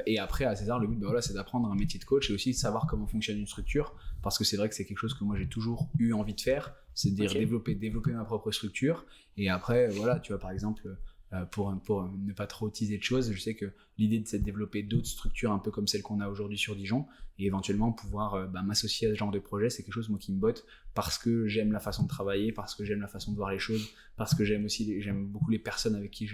Et après, à César, le but, c'est d'apprendre un métier de coach et aussi de savoir comment fonctionne une structure, parce que c'est vrai que c'est quelque chose que moi j'ai toujours eu envie de faire, c'est-à-dire développer ma propre structure. Et après, tu vois, par exemple, pour ne pas trop teaser de choses, je sais que l'idée c'est de développer d'autres structures un peu comme celle qu'on a aujourd'hui sur Dijon et éventuellement pouvoir m'associer à ce genre de projet. C'est quelque chose moi qui me botte parce que j'aime la façon de travailler, parce que j'aime la façon de voir les choses, parce que j'aime beaucoup les personnes avec qui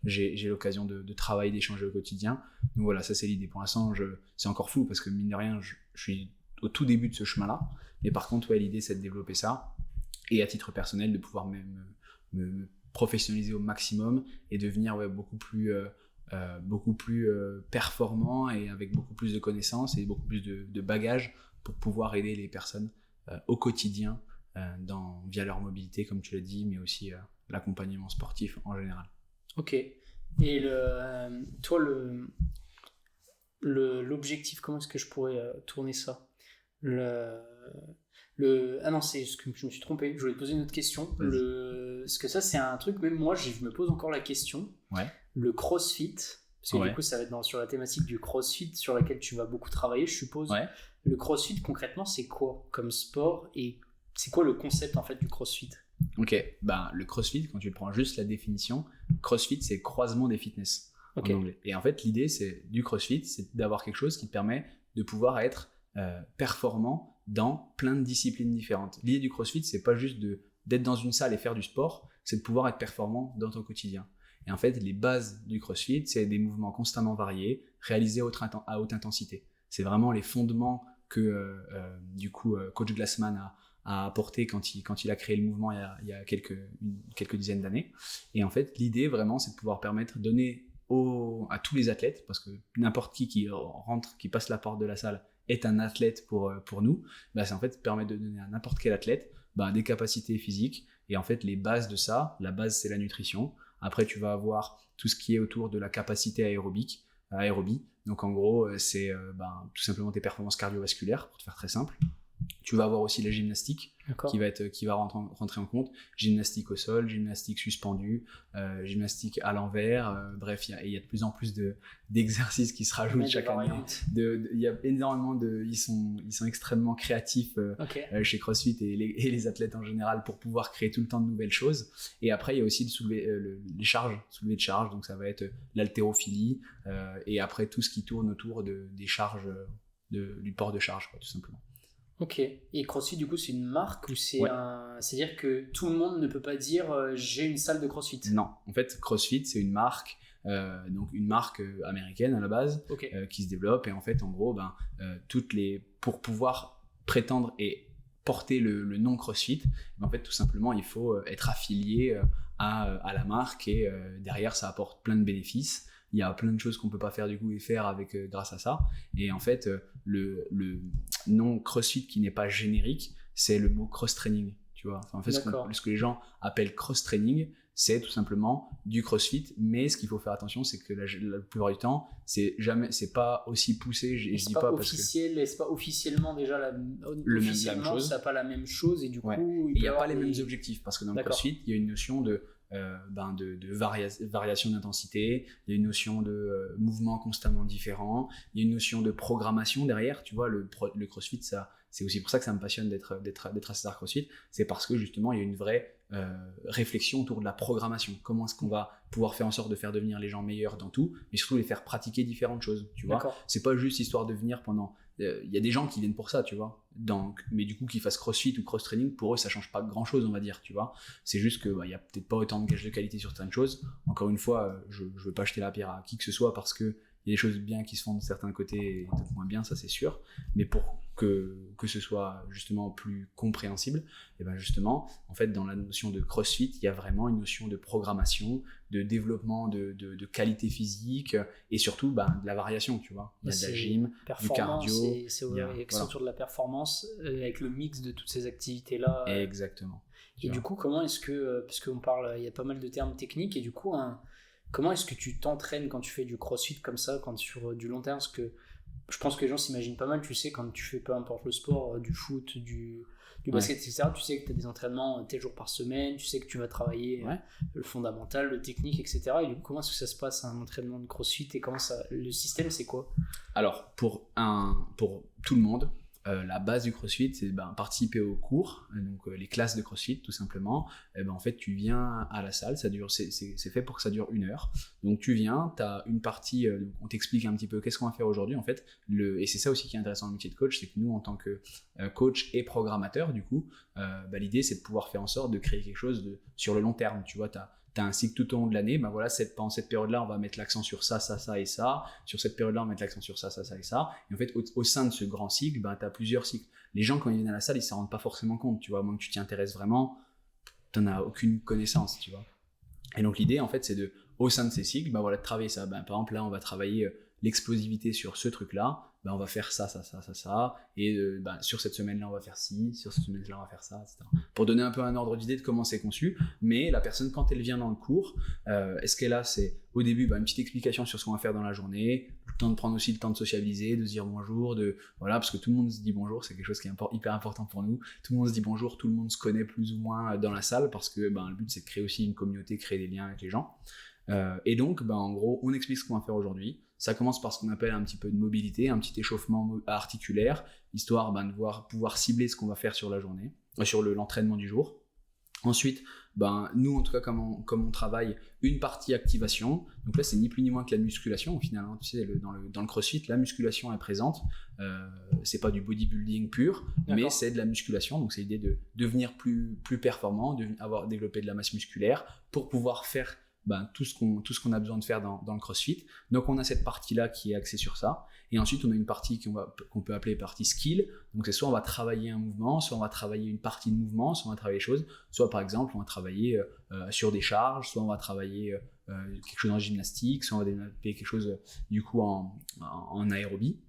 j'ai l'occasion de travailler, d'échanger au quotidien. Donc voilà, ça c'est l'idée. Pour l'instant, c'est encore flou parce que mine de rien, je suis au tout début de ce chemin-là. Mais par contre, l'idée c'est de développer ça et à titre personnel de pouvoir me professionnaliser au maximum et devenir beaucoup plus performant et avec beaucoup plus de connaissances et beaucoup plus de bagages pour pouvoir aider les personnes au quotidien via leur mobilité comme tu l'as dit, mais aussi l'accompagnement sportif en général. Ok. Et toi, l'objectif, comment est-ce que je pourrais tourner ça? Ah non, c'est ce que je me suis trompé, je voulais te poser une autre question. Parce que ça, c'est un truc, même moi, je me pose encore la question. Ouais. Le CrossFit, parce que du coup, ça va être sur la thématique du CrossFit sur laquelle tu vas beaucoup travailler, je suppose. Ouais. Le CrossFit, concrètement, c'est quoi comme sport et c'est quoi le concept en fait du CrossFit? Ok, le CrossFit, quand tu prends juste la définition, CrossFit, c'est croisement des fitness en anglais. Et en fait, l'idée du CrossFit, c'est d'avoir quelque chose qui te permet de pouvoir être performant dans plein de disciplines différentes. L'idée du CrossFit, c'est pas juste d'être dans une salle et faire du sport, c'est de pouvoir être performant dans ton quotidien. Et en fait, les bases du CrossFit, c'est des mouvements constamment variés, réalisés à haute intensité. C'est vraiment les fondements que Coach Glassman a apporté quand il a créé le mouvement il y a quelques dizaines d'années. Et en fait, l'idée vraiment, c'est de pouvoir donner à tous les athlètes, parce que n'importe qui rentre, qui passe la porte de la salle est un athlète pour nous, c'est en fait permettre de donner à n'importe quel athlète des capacités physiques. Et en fait, les bases de ça, la base c'est la nutrition. Après, tu vas avoir tout ce qui est autour de la capacité aérobie. Donc en gros, c'est tout simplement tes performances cardiovasculaires, pour te faire très simple. Tu vas avoir aussi la gymnastique D'accord. qui va rentrer en compte. Gymnastique au sol, gymnastique suspendue, gymnastique à l'envers. Bref, il y a de plus en plus d'exercices qui se rajoutent chaque année. Il y a énormément ils sont extrêmement créatifs chez CrossFit et les athlètes en général pour pouvoir créer tout le temps de nouvelles choses. Et après, il y a aussi les charges, soulever de charges. Donc ça va être l'haltérophilie et après tout ce qui tourne autour des charges, du port de charge, quoi, tout simplement. Ok. Et CrossFit, du coup, c'est une marque ou c'est Ouais. C'est-à-dire que tout le monde ne peut pas dire j'ai une salle de CrossFit. Non, en fait, CrossFit, c'est une marque, donc une marque américaine à la base, Ok. qui se développe. Et en fait, en gros, pour pouvoir prétendre et porter le nom CrossFit, en fait, tout simplement, il faut être affilié à la marque et derrière, ça apporte plein de bénéfices. Il y a plein de choses qu'on peut pas faire du coup et faire avec grâce à ça. Et en fait, le nom CrossFit qui n'est pas générique, c'est le mot cross-training. Tu vois, enfin, en fait, ce que les gens appellent cross-training, c'est tout simplement du CrossFit. Mais ce qu'il faut faire attention, c'est que la plupart du temps, c'est pas aussi poussé. Je dis pas parce que c'est pas officiellement déjà même chose. Ça n'a pas la même chose et du Ouais. coup il n'y a pas les mêmes objectifs parce que dans le D'accord. CrossFit, il y a une notion de variation d'intensité, il y a une notion de mouvement constamment différent, il y a une notion de programmation derrière. Tu vois, le CrossFit, c'est aussi pour ça que ça me passionne d'être à César CrossFit, c'est parce que justement il y a une vraie réflexion autour de la programmation. Comment est-ce qu'on va pouvoir faire en sorte de faire devenir les gens meilleurs dans tout, mais surtout les faire pratiquer différentes choses, tu vois. D'accord. C'est pas juste histoire de venir pendant... Il y a des gens qui viennent pour ça, tu vois. Mais du coup, qu'ils fassent CrossFit ou cross-training, pour eux, ça change pas grand-chose, on va dire, tu vois. C'est juste que y a peut-être pas autant de gages de qualité sur certaines choses. Encore une fois, je veux pas jeter la pierre à qui que ce soit parce que il y a des choses bien qui se font de certains côtés et d'autres moins bien, ça c'est sûr. Mais pour que ce soit justement plus compréhensible, et ben justement, en fait, dans la notion de CrossFit, il y a vraiment une notion de programmation, de développement de qualité physique et surtout de la variation, tu vois. Il y a de la gym, du cardio. C'est autour de la performance avec le mix de toutes ces activités-là. Exactement. Et du coup, comment est-ce que, parce qu'on parle, il y a pas mal de termes techniques, et du coup, comment est-ce que tu t'entraînes quand tu fais du CrossFit comme ça, quand sur du long terme? Parce que je pense que les gens s'imaginent pas mal, tu sais, quand tu fais peu importe le sport, du foot, du basket, etc., tu sais que tu as des entraînements tel jour par semaine, tu sais que tu vas travailler le fondamental, le technique, etc. Et du coup, comment est-ce que ça se passe un entraînement de CrossFit et le système, c'est quoi? Alors, pour tout le monde, la base du CrossFit, c'est participer aux cours, donc les classes de CrossFit tout simplement. En fait, tu viens à la salle, c'est fait pour que ça dure 1 heure. Donc tu viens, tu as une partie, on t'explique un petit peu qu'est-ce qu'on va faire aujourd'hui en fait. Et c'est ça aussi qui est intéressant dans le métier de coach, c'est que nous en tant que coach et programmateur, du coup, l'idée c'est de pouvoir faire en sorte de créer quelque chose sur le long terme. Tu vois, t'as un cycle tout au long de l'année, pendant cette période-là, on va mettre l'accent sur ça, ça, ça et ça. Sur cette période-là, on va mettre l'accent sur ça, ça, ça et ça. Et en fait, au sein de ce grand cycle, tu as plusieurs cycles. Les gens, quand ils viennent à la salle, ils ne s'en rendent pas forcément compte, tu vois. À moins que tu t'y intéresses vraiment, tu n'en as aucune connaissance, tu vois. Et donc, l'idée, en fait, c'est au sein de ces cycles, de travailler ça. Par exemple, là, on va travailler l'explosivité sur ce truc-là. On va faire ça, ça, ça, ça, ça. Et sur cette semaine-là, on va faire ci. Sur cette semaine-là, on va faire ça, etc. Pour donner un peu un ordre d'idée de comment c'est conçu. Mais la personne, quand elle vient dans le cours, est-ce qu'elle a, c'est au début une petite explication sur ce qu'on va faire dans la journée, le temps de prendre aussi le temps de socialiser, de se dire bonjour, parce que tout le monde se dit bonjour, c'est quelque chose qui est hyper important pour nous. Tout le monde se dit bonjour, tout le monde se connaît plus ou moins dans la salle parce que le but c'est de créer aussi une communauté, créer des liens avec les gens. Et donc, en gros, on explique ce qu'on va faire aujourd'hui. Ça commence par ce qu'on appelle un petit peu de mobilité, un petit échauffement articulaire, histoire de pouvoir cibler ce qu'on va faire sur la journée, sur l'entraînement du jour. Ensuite, nous, en tout cas, comme on travaille une partie activation, donc là, c'est ni plus ni moins que la musculation, au final. Hein, tu sais, dans le CrossFit, la musculation est présente. C'est pas du bodybuilding pur, mais c'est de la musculation. Donc, c'est l'idée de devenir plus performant, développer de la masse musculaire pour pouvoir faire tout ce qu'on a besoin de faire dans le CrossFit. Donc on a cette partie-là qui est axée sur ça. Et ensuite, on a une partie qu'on peut appeler partie skill. Donc c'est soit on va travailler un mouvement, soit on va travailler une partie de mouvement, soit on va travailler des choses. Soit par exemple, on va travailler sur des charges, soit on va travailler quelque chose en gymnastique, soit on va développer quelque chose du coup en aérobie.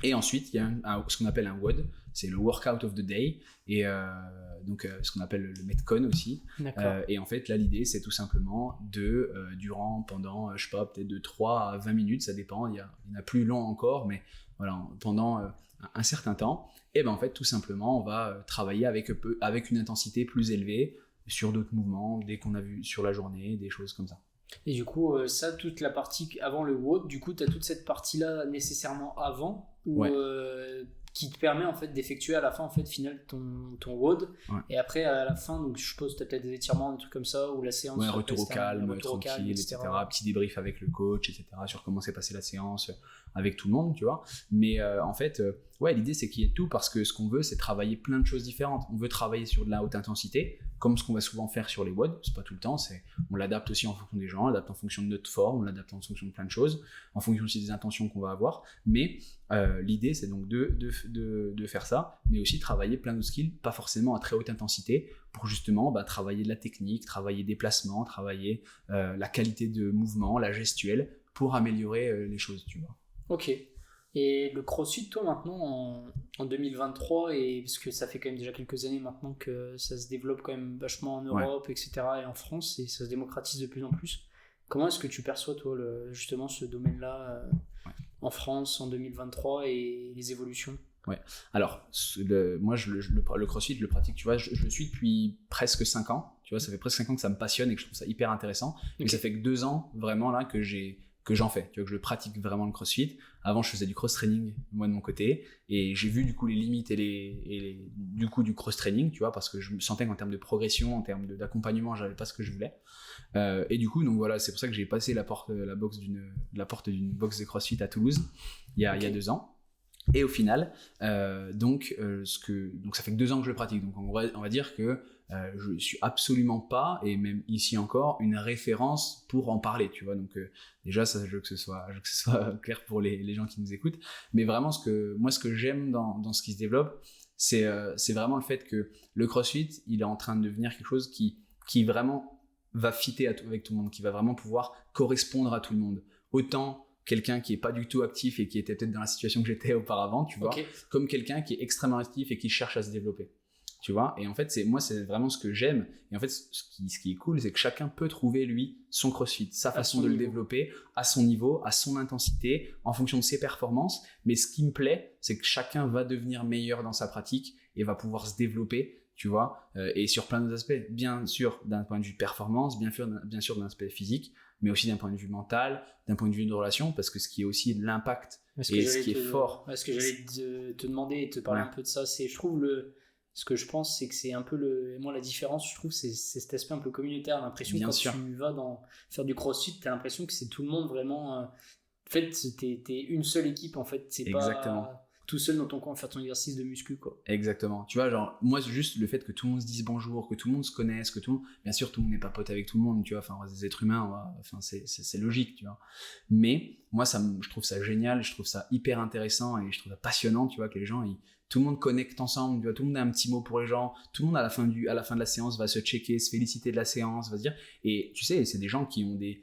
Et ensuite, il y a ce qu'on appelle un WOD, c'est le Workout of the Day, et donc ce qu'on appelle le Metcon aussi. Et en fait, là, l'idée, c'est tout simplement pendant, je sais pas, peut-être de 3 à 20 minutes, ça dépend, il y en a plus long encore, mais voilà, pendant un certain temps, et ben en fait tout simplement on va travailler avec une intensité plus élevée sur d'autres mouvements, dès qu'on a vu sur la journée, des choses comme ça. Et du coup, ça, toute la partie avant le WOD, du coup, tu as toute cette partie-là nécessairement avant, ou qui te permet en fait d'effectuer à la fin en fait final ton WOD. Ouais. Et après à la fin, donc je suppose tu as peut-être des étirements, des trucs comme ça, ou la séance. Ouais, retour au calme, tranquille, etc. Petit débrief avec le coach, etc. sur comment s'est passée la séance avec tout le monde, tu vois. Mais en fait, l'idée c'est qu'il y ait tout, parce que ce qu'on veut, c'est travailler plein de choses différentes. On veut travailler sur de la haute intensité, comme ce qu'on va souvent faire sur les WOD. C'est pas tout le temps, on l'adapte aussi en fonction des gens, on l'adapte en fonction de notre forme, on l'adapte en fonction de plein de choses, en fonction aussi des intentions qu'on va avoir. Mais l'idée c'est donc de faire ça, mais aussi travailler plein d'autres skills, pas forcément à très haute intensité, pour justement travailler de la technique, travailler des placements, travailler la qualité de mouvement, la gestuelle, pour améliorer les choses, tu vois. Ok. Et le CrossFit, toi maintenant en 2023, et parce que ça fait quand même déjà quelques années maintenant que ça se développe quand même vachement en Europe, etc., et en France, et ça se démocratise de plus en plus, comment est-ce que tu perçois toi justement ce domaine-là en France en 2023 et les évolutions? Ouais. Alors, moi, le CrossFit, je le pratique, tu vois, je le suis depuis presque 5 ans. Tu vois, ça fait presque 5 ans que ça me passionne et que je trouve ça hyper intéressant. Mais ça fait que 2 ans, vraiment, là, que j'en fais. Tu vois, que je pratique vraiment le CrossFit. Avant, je faisais du cross-training, moi, de mon côté. Et j'ai vu, du coup, les limites du cross-training, tu vois, parce que je me sentais qu'en termes de progression, en termes d'accompagnement, j'avais pas ce que je voulais. Et du coup, donc voilà, c'est pour ça que j'ai passé la porte d'une box de CrossFit à Toulouse, il y a 2 ans. Et au final, donc ça fait que 2 ans que je le pratique. Donc on va dire que je suis absolument pas, et même ici encore, une référence pour en parler, tu vois. Donc déjà, ça, je veux que ce soit clair pour les gens qui nous écoutent. Mais vraiment, ce que j'aime dans ce qui se développe, c'est vraiment le fait que le CrossFit, il est en train de devenir quelque chose qui vraiment va fitter avec tout le monde, qui va vraiment pouvoir correspondre à tout le monde. Autant quelqu'un qui est pas du tout actif et qui était peut-être dans la situation que j'étais auparavant, tu vois, comme quelqu'un qui est extrêmement actif et qui cherche à se développer, tu vois. Et en fait, c'est vraiment ce que j'aime. Et en fait, ce qui est cool, c'est que chacun peut trouver, lui, son CrossFit, sa façon de le développer, à son niveau, à son intensité, en fonction de ses performances. Mais ce qui me plaît, c'est que chacun va devenir meilleur dans sa pratique et va pouvoir se développer, tu vois, et sur plein d'autres aspects, bien sûr d'un point de vue performance, bien sûr d'un aspect physique, mais aussi d'un point de vue mental, d'un point de vue de relation, parce que ce qui est aussi l'impact et ce qui est fort. Ce que j'allais te demander et te parler un peu de ça, c'est, je trouve, ce que je pense, c'est que c'est un peu moi la différence, je trouve, c'est cet aspect un peu communautaire, l'impression que quand tu vas faire du CrossFit, t'as l'impression que c'est tout le monde vraiment, en fait, t'es une seule équipe, en fait, c'est pas tout seul dans ton coin faire ton exercice de muscu, quoi. Exactement. Tu vois, genre, moi, juste le fait que tout le monde se dise bonjour, que tout le monde se connaisse, bien sûr, tout le monde n'est pas pote avec tout le monde, tu vois, enfin, on reste des êtres humains, c'est logique, tu vois. Mais, moi, je trouve ça génial, je trouve ça hyper intéressant et je trouve ça passionnant, tu vois, que les gens, tout le monde connecte ensemble, tu vois, tout le monde a un petit mot pour les gens, tout le monde à la fin de la séance va se checker, se féliciter de la séance, va se dire, et tu sais, c'est des gens qui ont des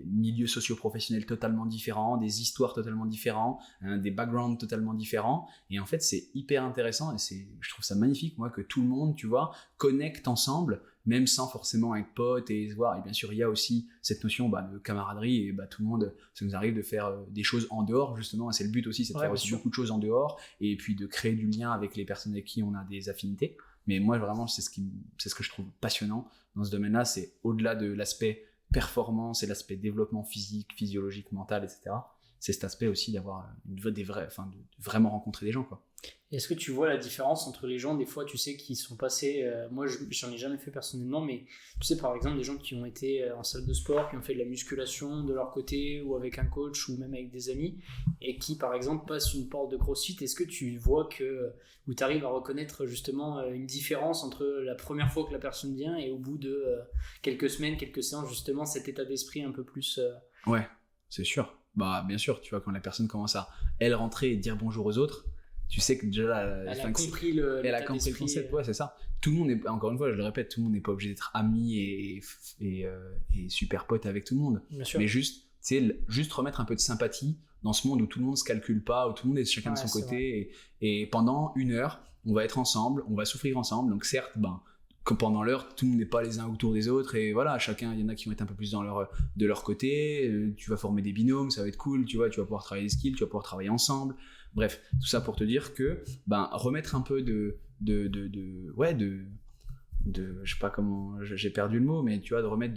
milieux socio-professionnels totalement différents, des histoires totalement différentes, des backgrounds totalement différents, et en fait c'est hyper intéressant et je trouve ça magnifique, moi, que tout le monde, tu vois, connecte ensemble, même sans forcément être pote et se voir. Et bien sûr, il y a aussi cette notion de camaraderie, et tout le monde, ça nous arrive de faire des choses en dehors, justement, et c'est le but aussi, c'est de faire aussi beaucoup de choses en dehors, et puis de créer du lien avec les personnes avec qui on a des affinités. Mais moi, vraiment, c'est ce que je trouve passionnant dans ce domaine-là, c'est au-delà de l'aspect performance et l'aspect développement physique, physiologique, mental, etc. C'est cet aspect aussi d'avoir de vraiment rencontrer des gens, quoi. Est-ce que tu vois la différence entre les gens, des fois, tu sais, qui sont passés, moi j'en ai jamais fait personnellement, mais tu sais, par exemple, des gens qui ont été en salle de sport, qui ont fait de la musculation de leur côté, ou avec un coach, ou même avec des amis, et qui, par exemple, passent une porte de CrossFit, est-ce que tu vois où tu arrives à reconnaître justement une différence entre la première fois que la personne vient et au bout de quelques semaines, quelques séances, justement, cet état d'esprit un peu plus... Ouais, c'est sûr. Bien sûr, tu vois, quand la personne commence à, elle, rentrer et dire bonjour aux autres, tu sais que déjà elle a compris le concept, ouais, c'est ça. Tout le monde est, encore une fois, je le répète, tout le monde n'est pas obligé d'être ami et super pote avec tout le monde. Mais juste remettre un peu de sympathie dans ce monde où tout le monde se calcule pas, où tout le monde est chacun de son côté, et pendant 1 heure, on va être ensemble, on va souffrir ensemble. Donc certes, que pendant l'heure, tout le monde n'est pas les uns autour des autres, et voilà, chacun, il y en a qui vont être un peu plus de leur côté, tu vas former des binômes, ça va être cool, tu vois, tu vas pouvoir travailler des skills, tu vas pouvoir travailler ensemble, bref, tout ça pour te dire que, remettre un peu je sais pas comment, j'ai perdu le mot, mais tu vois, de remettre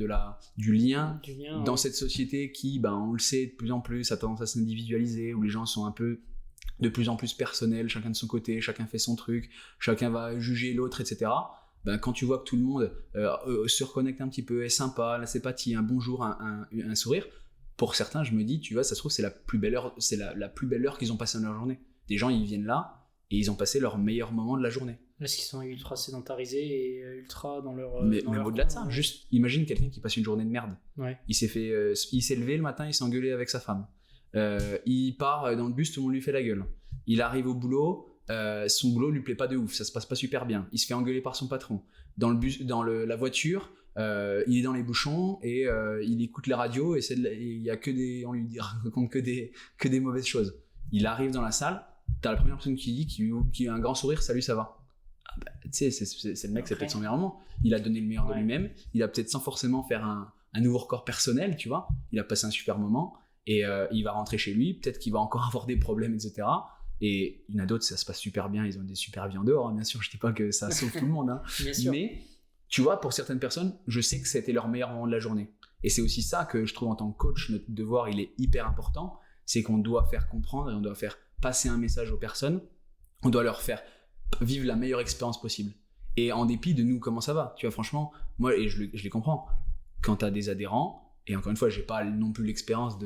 du lien dans cette société qui, on le sait, de plus en plus, a tendance à s'individualiser, où les gens sont un peu de plus en plus personnels, chacun de son côté, chacun fait son truc, chacun va juger l'autre, etc. Quand tu vois que tout le monde se reconnecte un petit peu, est sympa, la sympathie, un bonjour, un sourire, pour certains, je me dis, tu vois, ça se trouve, c'est la plus belle heure qu'ils ont passée dans leur journée. Des gens, ils viennent là et ils ont passé leur meilleur moment de la journée. Parce qu'ils sont ultra sédentarisés et ultra dans leur. Mais au-delà de ça, juste imagine quelqu'un qui passe une journée de merde. Ouais. Il s'est levé le matin, il s'est engueulé avec sa femme. Il part dans le bus, tout le monde lui fait la gueule. Il arrive au boulot, son boulot lui plaît pas de ouf, ça se passe pas super bien. Il se fait engueuler par son patron. Dans le bus, la voiture, il est dans les bouchons et il écoute la radio et il y a on lui raconte que des mauvaises choses. Il arrive dans la salle, t'as la première personne qui a un grand sourire, salut, ça va. Tu sais, c'est le mec, c'est peut-être son meilleur moment. Il a donné le meilleur de lui-même. Il a peut-être sans forcément faire un nouveau record personnel, tu vois. Il a passé un super moment et il va rentrer chez lui. Peut-être qu'il va encore avoir des problèmes, etc. Et il y en a d'autres, ça se passe super bien. Ils ont des super vies en dehors, hein, bien sûr. Je dis pas que ça sauve tout le monde, hein. Bien sûr. Mais tu vois, pour certaines personnes, je sais que c'était leur meilleur moment de la journée. Et c'est aussi ça que je trouve en tant que coach, notre devoir, il est hyper important. C'est qu'on doit faire comprendre et on doit faire passer un message aux personnes. On doit leur faire vivre la meilleure expérience possible. Et en dépit de nous, comment ça va, tu vois, franchement, moi, et je les comprends, quand tu as des adhérents, et encore une fois, j'ai pas non plus l'expérience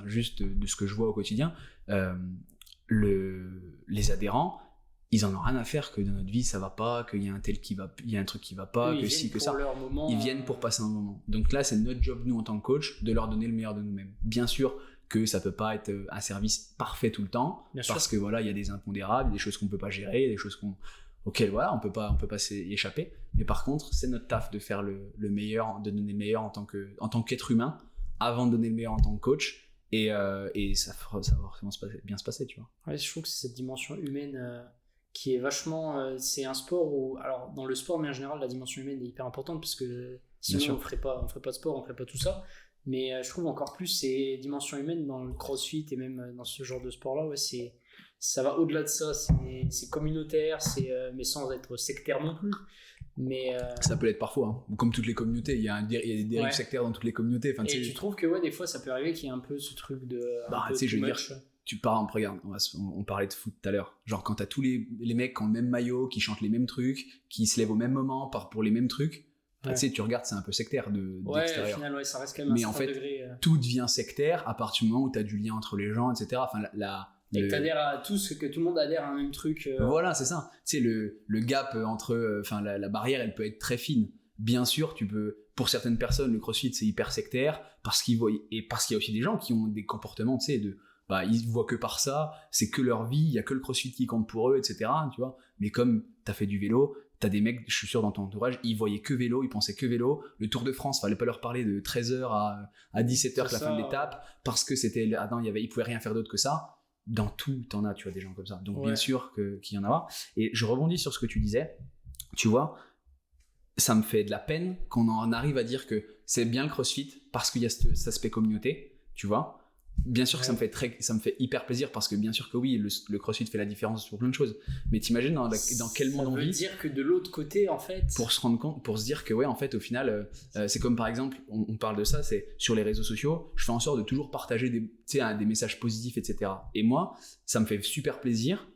juste de ce que je vois au quotidien, les adhérents, ils en ont rien à faire que dans notre vie ça va pas, qu'il y a il y a un truc qui va pas, que si, que ça. Ils viennent pour passer un moment. Donc là, c'est notre job, nous, en tant que coach, de leur donner le meilleur de nous-mêmes. Bien sûr que ça peut pas être un service parfait tout le temps, parce que voilà, il y a des impondérables, des choses qu'on peut pas gérer, des choses auxquelles voilà, on peut pas y échapper. Mais par contre, c'est notre taf de faire le meilleur, de donner le meilleur en tant qu'être humain, avant de donner le meilleur en tant que coach. Et ça va forcément bien se passer, tu vois. Ouais, je trouve que c'est cette dimension humaine qui est vachement. C'est un sport où, alors dans le sport, mais en général, la dimension humaine est hyper importante parce que sinon on ferait pas de sport, on ferait pas tout ça. Mais je trouve encore plus ces dimensions humaines dans le crossfit et même dans ce genre de sport-là, ouais, ça va au-delà de ça. C'est communautaire, mais sans être sectaire non plus. Mais ça peut l'être parfois, hein. Comme toutes les communautés, il y a des dérives sectaires dans toutes les communautés. Enfin, et tu trouves que des fois ça peut arriver qu'il y ait un peu ce truc de. Tu sais, je veux dire, tu pars, regarde, on parlait de foot tout à l'heure. Genre quand t'as tous les mecs qui ont le même maillot, qui chantent les mêmes trucs, qui se lèvent au même moment pour les mêmes trucs. Tu sais, tu regardes, c'est un peu sectaire d'extérieur. Au final, ça reste quand même un certain degré. Tout devient sectaire à partir du moment où tu as du lien entre les gens, etc. Enfin, et que tu adhères à tous, que tout le monde adhère à un même truc. Voilà, c'est ça. Tu sais, le gap entre. La barrière, elle peut être très fine. Bien sûr, pour certaines personnes, le crossfit, c'est hyper sectaire, parce qu'il y a aussi des gens qui ont des comportements, tu sais, ils voient que par ça, c'est que leur vie, il y a que le crossfit qui compte pour eux, etc. Tu vois. Mais comme tu as fait du vélo, t'as des mecs, je suis sûr, dans ton entourage, ils voyaient que vélo, ils pensaient que vélo. Le Tour de France, fallait pas leur parler de 13h à 17h que la fin de l'étape, parce que ils pouvaient rien faire d'autre que ça. Dans tout, t'en as, tu vois, des gens comme ça. Donc bien sûr qu'il y en a. Et je rebondis sur ce que tu disais. Tu vois, ça me fait de la peine qu'on en arrive à dire que c'est bien le CrossFit parce qu'il y a cet aspect communauté, tu vois. Bien sûr que ça me fait hyper plaisir parce que bien sûr que oui, le CrossFit fait la différence sur plein de choses. Mais t'imagines dans quel monde on vit. Ça veut dire que de l'autre côté, en fait. Pour se rendre compte, pour se dire que en fait, au final, c'est comme par exemple, on parle de ça, c'est sur les réseaux sociaux, je fais en sorte de toujours partager des messages positifs, etc. Et moi, ça me fait super plaisir,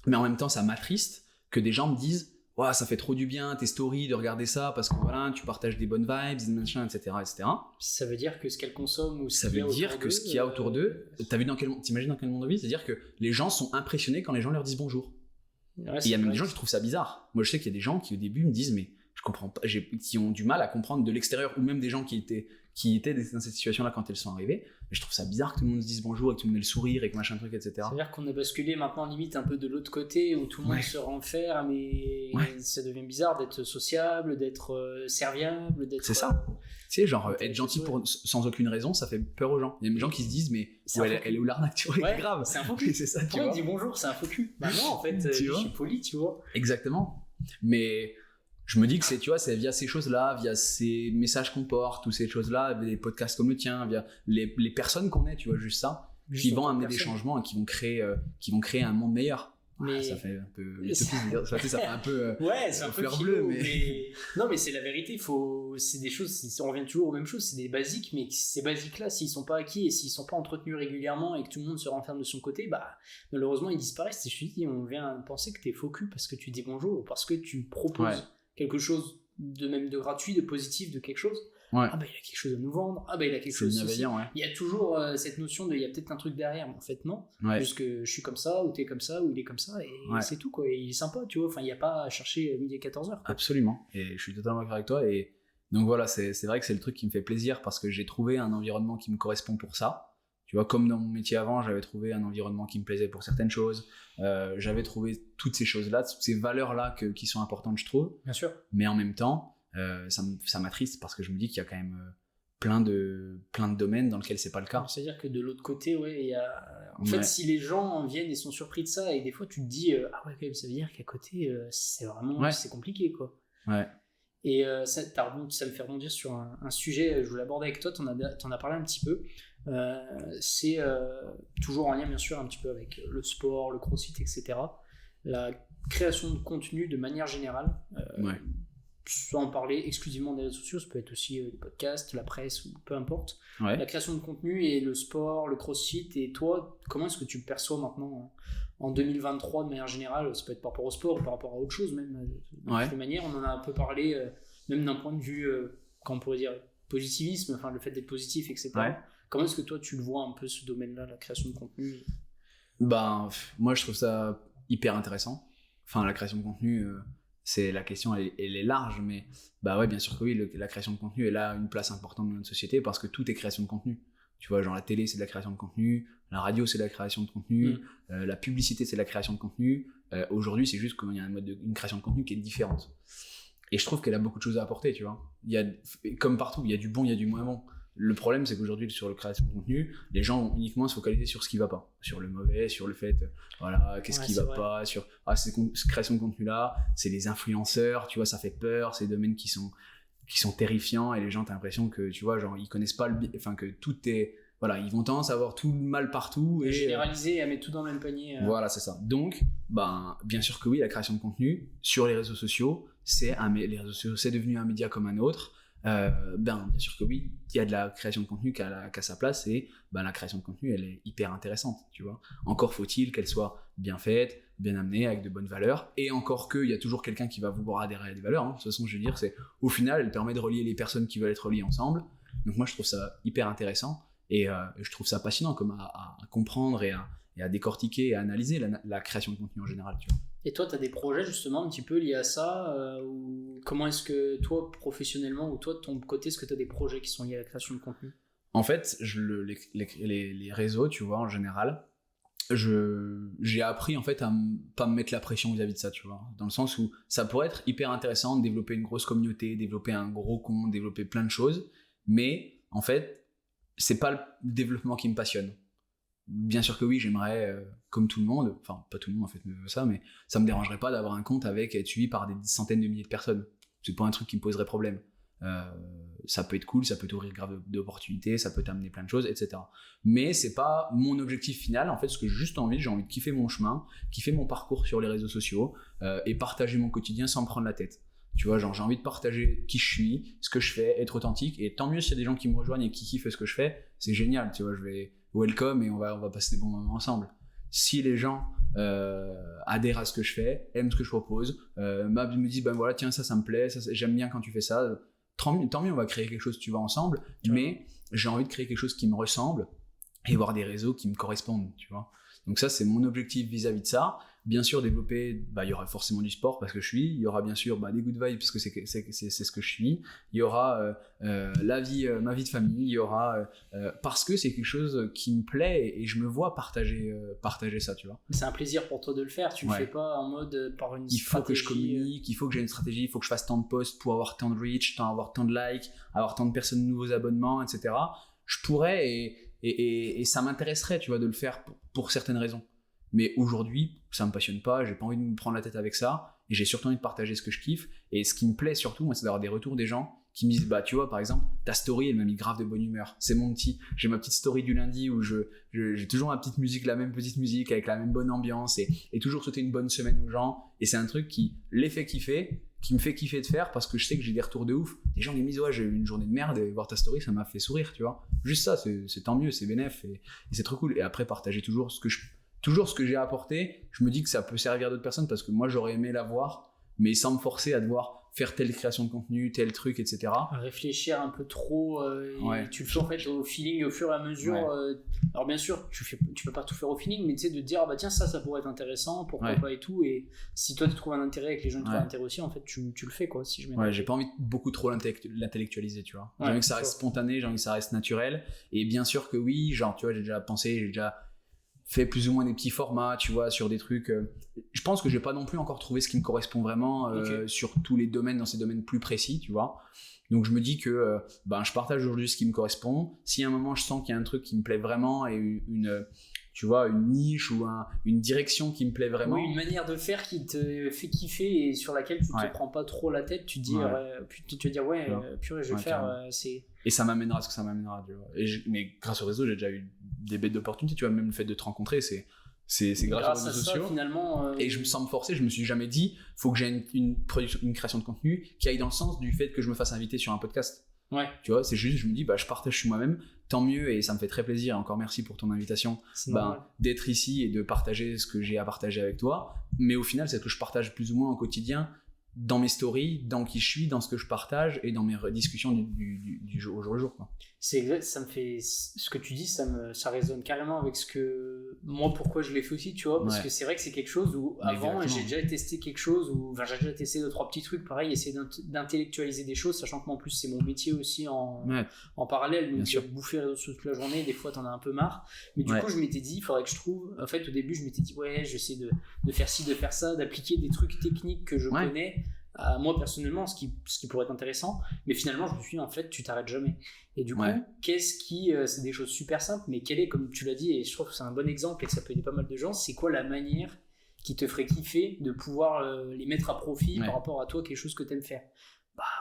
mais en même temps, ça m'attriste que des gens me disent wow, ça fait trop du bien tes stories de regarder ça parce que voilà, tu partages des bonnes vibes, machin, etc., etc. Ça veut dire que ce qu'elles consomment ou ça veut dire que ce qu'il y a autour d'eux, t'imagines dans quel monde on vit, c'est-à-dire que les gens sont impressionnés quand les gens leur disent bonjour. Ouais, il y a même des gens qui trouvent ça bizarre. Moi, je sais qu'il y a des gens qui au début me disent mais je comprends pas, qui ont du mal à comprendre de l'extérieur, ou même des gens qui étaient dans cette situation-là quand elles sont arrivées. Mais je trouve ça bizarre que tout le monde se dise bonjour et que tout le monde ait le sourire et que machin truc, etc. C'est-à-dire qu'on a basculé maintenant limite un peu de l'autre côté où tout le monde se renferme et ça devient bizarre d'être sociable, d'être serviable, d'être. C'est ça. Tu sais, genre être gentil sans aucune raison, ça fait peur aux gens. Il y a des gens qui se disent mais elle est où l'arnaque, tu vois, grave. C'est un faux cul. C'est ça. On dit bonjour, c'est un faux cul. Bah non, en fait, je suis poli, tu vois. Exactement. Mais je me dis que c'est, tu vois, c'est via ces choses-là, via ces messages qu'on porte, ou ces choses-là, via des podcasts comme le tien, via les personnes qu'on est, tu vois, juste ça, qui vont amener des changements et qui vont créer un monde meilleur. Mais ça fait un peu ça fait un peu ouais, c'est un peu fleur bleue, mais non, mais c'est la vérité. C'est des choses, on revient toujours aux mêmes choses, c'est des basiques, mais ces basiques là, s'ils sont pas acquis et s'ils sont pas entretenus régulièrement et que tout le monde se renferme de son côté, bah malheureusement ils disparaissent. Et je te dis, on vient penser que t'es faux cul parce que tu dis bonjour, parce que tu proposes quelque chose de gratuit, de positif, de quelque chose. Ouais. Ah bah il a quelque chose à nous vendre, ah bah il a quelque chose bienveillant, ouais. Il y a toujours cette notion de il y a peut-être un truc derrière, mais en fait non, juste que je suis comme ça, ou t'es comme ça, ou il est comme ça, et c'est tout quoi, et il est sympa, tu vois, enfin il n'y a pas à chercher midi et 14h. Absolument, et je suis totalement d'accord avec toi, et donc voilà, c'est vrai que c'est le truc qui me fait plaisir, parce que j'ai trouvé un environnement qui me correspond pour ça, tu vois, comme dans mon métier avant, j'avais trouvé un environnement qui me plaisait pour certaines choses, j'avais trouvé toutes ces choses-là, toutes ces valeurs-là qui sont importantes, je trouve. Bien sûr. Mais en même temps, ça m'attriste parce que je me dis qu'il y a quand même plein de domaines dans lesquels c'est pas le cas. C'est-à-dire que de l'autre côté, il y a... En fait, si les gens viennent et sont surpris de ça, et des fois tu te dis, ah ouais, quand même, ça veut dire qu'à côté, c'est vraiment c'est compliqué, quoi. Ouais. Et ça me fait rebondir sur un sujet, je voulais aborder avec toi, t'en as parlé un petit peu. C'est toujours en lien, bien sûr, un petit peu avec le sport, le crossfit, etc. La création de contenu de manière générale. Sans en parler exclusivement des réseaux sociaux, ça peut être aussi des podcasts, la presse, ou peu importe. La création de contenu et le sport, le crossfit, et toi, comment est-ce que tu le perçois maintenant en 2023 de manière générale? Ça peut être par rapport au sport ou par rapport à autre chose, même de toutes les manières. On en a un peu parlé, même d'un point de vue, quand on pourrait dire positivisme, enfin le fait d'être positif, etc. Comment est-ce que toi tu le vois un peu ce domaine-là, la création de contenu? Ben, moi je trouve ça hyper intéressant. Enfin, la création de contenu, c'est la question, elle est large, mais bah ouais, bien sûr que oui, la création de contenu, elle a une place importante dans notre société parce que tout est création de contenu. Tu vois, genre la télé, c'est de la création de contenu, la radio, c'est de la création de contenu, la publicité, c'est de la création de contenu. Aujourd'hui, c'est juste qu'il y a une création de contenu qui est différente. Et je trouve qu'elle a beaucoup de choses à apporter, tu vois. Comme partout, il y a du bon, il y a du moins bon. Le problème, c'est qu'aujourd'hui, sur la création de contenu, les gens vont uniquement se focaliser sur ce qui va pas, sur le mauvais, sur le fait, voilà, qu'est-ce qui va pas, sur cette création de contenu-là, c'est les influenceurs, tu vois, ça fait peur, c'est des domaines qui sont terrifiants, et les gens, t'as l'impression que, tu vois, genre, ils connaissent pas que tout est, voilà, ils vont tendance à avoir tout le mal partout. Et généraliser et à mettre tout dans le même panier. Voilà, c'est ça. Donc, bien sûr que oui, la création de contenu sur les réseaux sociaux, c'est devenu un média comme un autre. Bien sûr que oui, il y a de la création de contenu qui a sa place, et la création de contenu, elle est hyper intéressante, tu vois. Encore faut-il qu'elle soit bien faite, bien amenée, avec de bonnes valeurs, et encore qu'il y a toujours quelqu'un qui va vouloir adhérer à des valeurs, hein. De toute façon, je veux dire, au final, elle permet de relier les personnes qui veulent être reliées ensemble. Donc moi, je trouve ça hyper intéressant, et je trouve ça passionnant comme à comprendre et à décortiquer et à analyser la création de contenu en général, tu vois. Et toi, tu as des projets justement un petit peu liés à ça, ou comment est-ce que toi, professionnellement, ou toi, de ton côté, est-ce que tu as des projets qui sont liés à la création de contenu? En fait, les réseaux, tu vois, en général, j'ai appris en fait à pas me mettre la pression vis-à-vis de ça, tu vois, dans le sens où ça pourrait être hyper intéressant de développer une grosse communauté, développer un gros compte, développer plein de choses, mais en fait, c'est pas le développement qui me passionne. Bien sûr que oui, j'aimerais, comme tout le monde, enfin pas tout le monde en fait me veut ça, mais ça me dérangerait pas d'avoir un compte avec être suivi par des centaines de milliers de personnes. C'est pas un truc qui me poserait problème. Ça peut être cool, ça peut t'ouvrir grave d'opportunités, ça peut t'amener plein de choses, etc. Mais c'est pas mon objectif final. En fait, ce que j'ai juste envie, j'ai envie de kiffer mon chemin, kiffer mon parcours sur les réseaux sociaux, et partager mon quotidien sans me prendre la tête. Tu vois, genre j'ai envie de partager qui je suis, ce que je fais, être authentique, et tant mieux s'il y a des gens qui me rejoignent et qui kiffent ce que je fais, c'est génial, tu vois, je vais welcome et on va passer des bons moments ensemble. Si les gens adhèrent à ce que je fais, aiment ce que je propose, me disent voilà, tiens, ça me plaît, j'aime bien quand tu fais ça, tant mieux, on va créer quelque chose, tu vois, ensemble, mais j'ai envie de créer quelque chose qui me ressemble et voir des réseaux qui me correspondent, tu vois. Donc ça, c'est mon objectif vis-à-vis de ça. Bien sûr, développer, il y aura forcément du sport parce que je suis, il y aura bien sûr des good vibes parce que c'est ce que je suis, il y aura ma vie de famille, il y aura parce que c'est quelque chose qui me plaît et je me vois partager ça, tu vois. C'est un plaisir pour toi de le faire, tu le fais pas en mode par une stratégie. Il faut que je communique, il faut que j'ai une stratégie, il faut que je fasse tant de posts pour avoir tant de reach, avoir tant de likes, avoir tant de personnes, nouveaux abonnements, etc. Je pourrais et ça m'intéresserait, tu vois, de le faire pour certaines raisons. Mais aujourd'hui, ça me passionne pas, j'ai pas envie de me prendre la tête avec ça, et j'ai surtout envie de partager ce que je kiffe. Et ce qui me plaît surtout, moi, c'est d'avoir des retours des gens qui me disent, bah tu vois, par exemple, ta story, elle m'a mis grave de bonne humeur. J'ai ma petite story du lundi où j'ai toujours ma petite musique, la même petite musique avec la même bonne ambiance et toujours souhaiter une bonne semaine aux gens. Et c'est un truc qui me fait kiffer de faire parce que je sais que j'ai des retours de ouf. Les gens me disent, ouais, j'ai eu une journée de merde et voir ta story, ça m'a fait sourire, tu vois. Juste ça, c'est tant mieux, c'est bénef et c'est trop cool. Et après, partager toujours ce que j'ai apporté, je me dis que ça peut servir à d'autres personnes parce que moi, j'aurais aimé l'avoir, mais sans me forcer à devoir faire telle création de contenu, tel truc, etc. À réfléchir un peu trop, et tu le fais en fait au feeling, au fur et à mesure. Alors bien sûr, tu peux pas tout faire au feeling, mais tu sais, de te dire, bah tiens, ça pourrait être intéressant, pourquoi pas et tout. Et si toi tu trouves un intérêt et que les gens trouvent un intérêt aussi, en fait, tu le fais quoi. Si je j'ai pas envie de beaucoup trop l'intellectualiser, tu vois. J'ai envie que ça reste spontané, j'ai envie que ça reste naturel. Et bien sûr que oui, genre, tu vois, j'ai déjà fait plus ou moins des petits formats, tu vois, sur des trucs. Je pense que j'ai pas non plus encore trouvé ce qui me correspond vraiment sur tous les domaines, dans ces domaines plus précis, tu vois. Donc je me dis que je partage aujourd'hui ce qui me correspond. Si à un moment je sens qu'il y a un truc qui me plaît vraiment et une niche ou une direction qui me plaît vraiment. Oui, une manière de faire qui te fait kiffer et sur laquelle tu te prends pas trop la tête, tu te dis, tu te dis purée, je vais faire. Et ça m'amènera ce que ça m'amènera, tu vois. Mais grâce au réseau, j'ai déjà eu des bêtes d'opportunités, tu vois, même le fait de te rencontrer, c'est grâce aux réseaux sociaux. Finalement, et sans me forcer, je me suis jamais dit, faut que j'ai une création de contenu qui aille dans le sens du fait que je me fasse inviter sur un podcast. Ouais. Tu vois, c'est juste, je me dis, je partage sur moi-même, tant mieux, et ça me fait très plaisir. Encore merci pour ton invitation, d'être ici et de partager ce que j'ai à partager avec toi. Mais au final, c'est ce que je partage plus ou moins au quotidien, dans mes stories, dans qui je suis, dans ce que je partage et dans mes discussions du jour au jour, quoi. C'est exact, ça me fait ce que tu dis, ça résonne carrément avec ce que moi, pourquoi je l'ai fait aussi, tu vois, parce que c'est vrai que c'est quelque chose où avant j'ai déjà testé quelque chose où j'ai déjà testé 2-3 petits trucs, pareil, essayer d'intellectualiser des choses, sachant que moi en plus c'est mon métier aussi en parallèle, donc bouffer les réseaux toute la journée, des fois t'en as un peu marre, mais du coup je m'étais dit, il faudrait que je trouve, en fait au début je m'étais dit j'essaie de faire ci, de faire ça, d'appliquer des trucs techniques que je connais à moi personnellement, ce qui pourrait être intéressant, mais finalement je me suis dit en fait tu t'arrêtes jamais. Et du coup, c'est des choses super simples, mais quelle est, comme tu l'as dit, et je trouve que c'est un bon exemple et que ça peut aider pas mal de gens, c'est quoi la manière qui te ferait kiffer de pouvoir les mettre à profit par rapport à toi, quelque chose que tu aimes faire.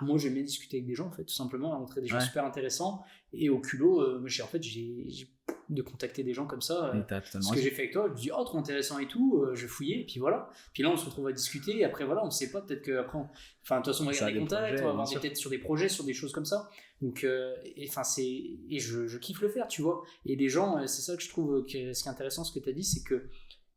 Moi j'aime bien discuter avec des gens en fait, tout simplement, rencontrer des gens super intéressants, et au culot, j'ai de contacter des gens comme ça, ce que j'ai fait avec toi, je me dis trop intéressant et tout, je fouillais et puis voilà, puis là on se retrouve à discuter et après voilà, on sait pas, peut-être qu'après de toute façon on va garder contact, on va avoir peut-être sur des projets, sur des choses comme ça, donc je kiffe le faire, tu vois, et les gens, c'est ça que je trouve que ce qui est intéressant, ce que tu as dit, c'est que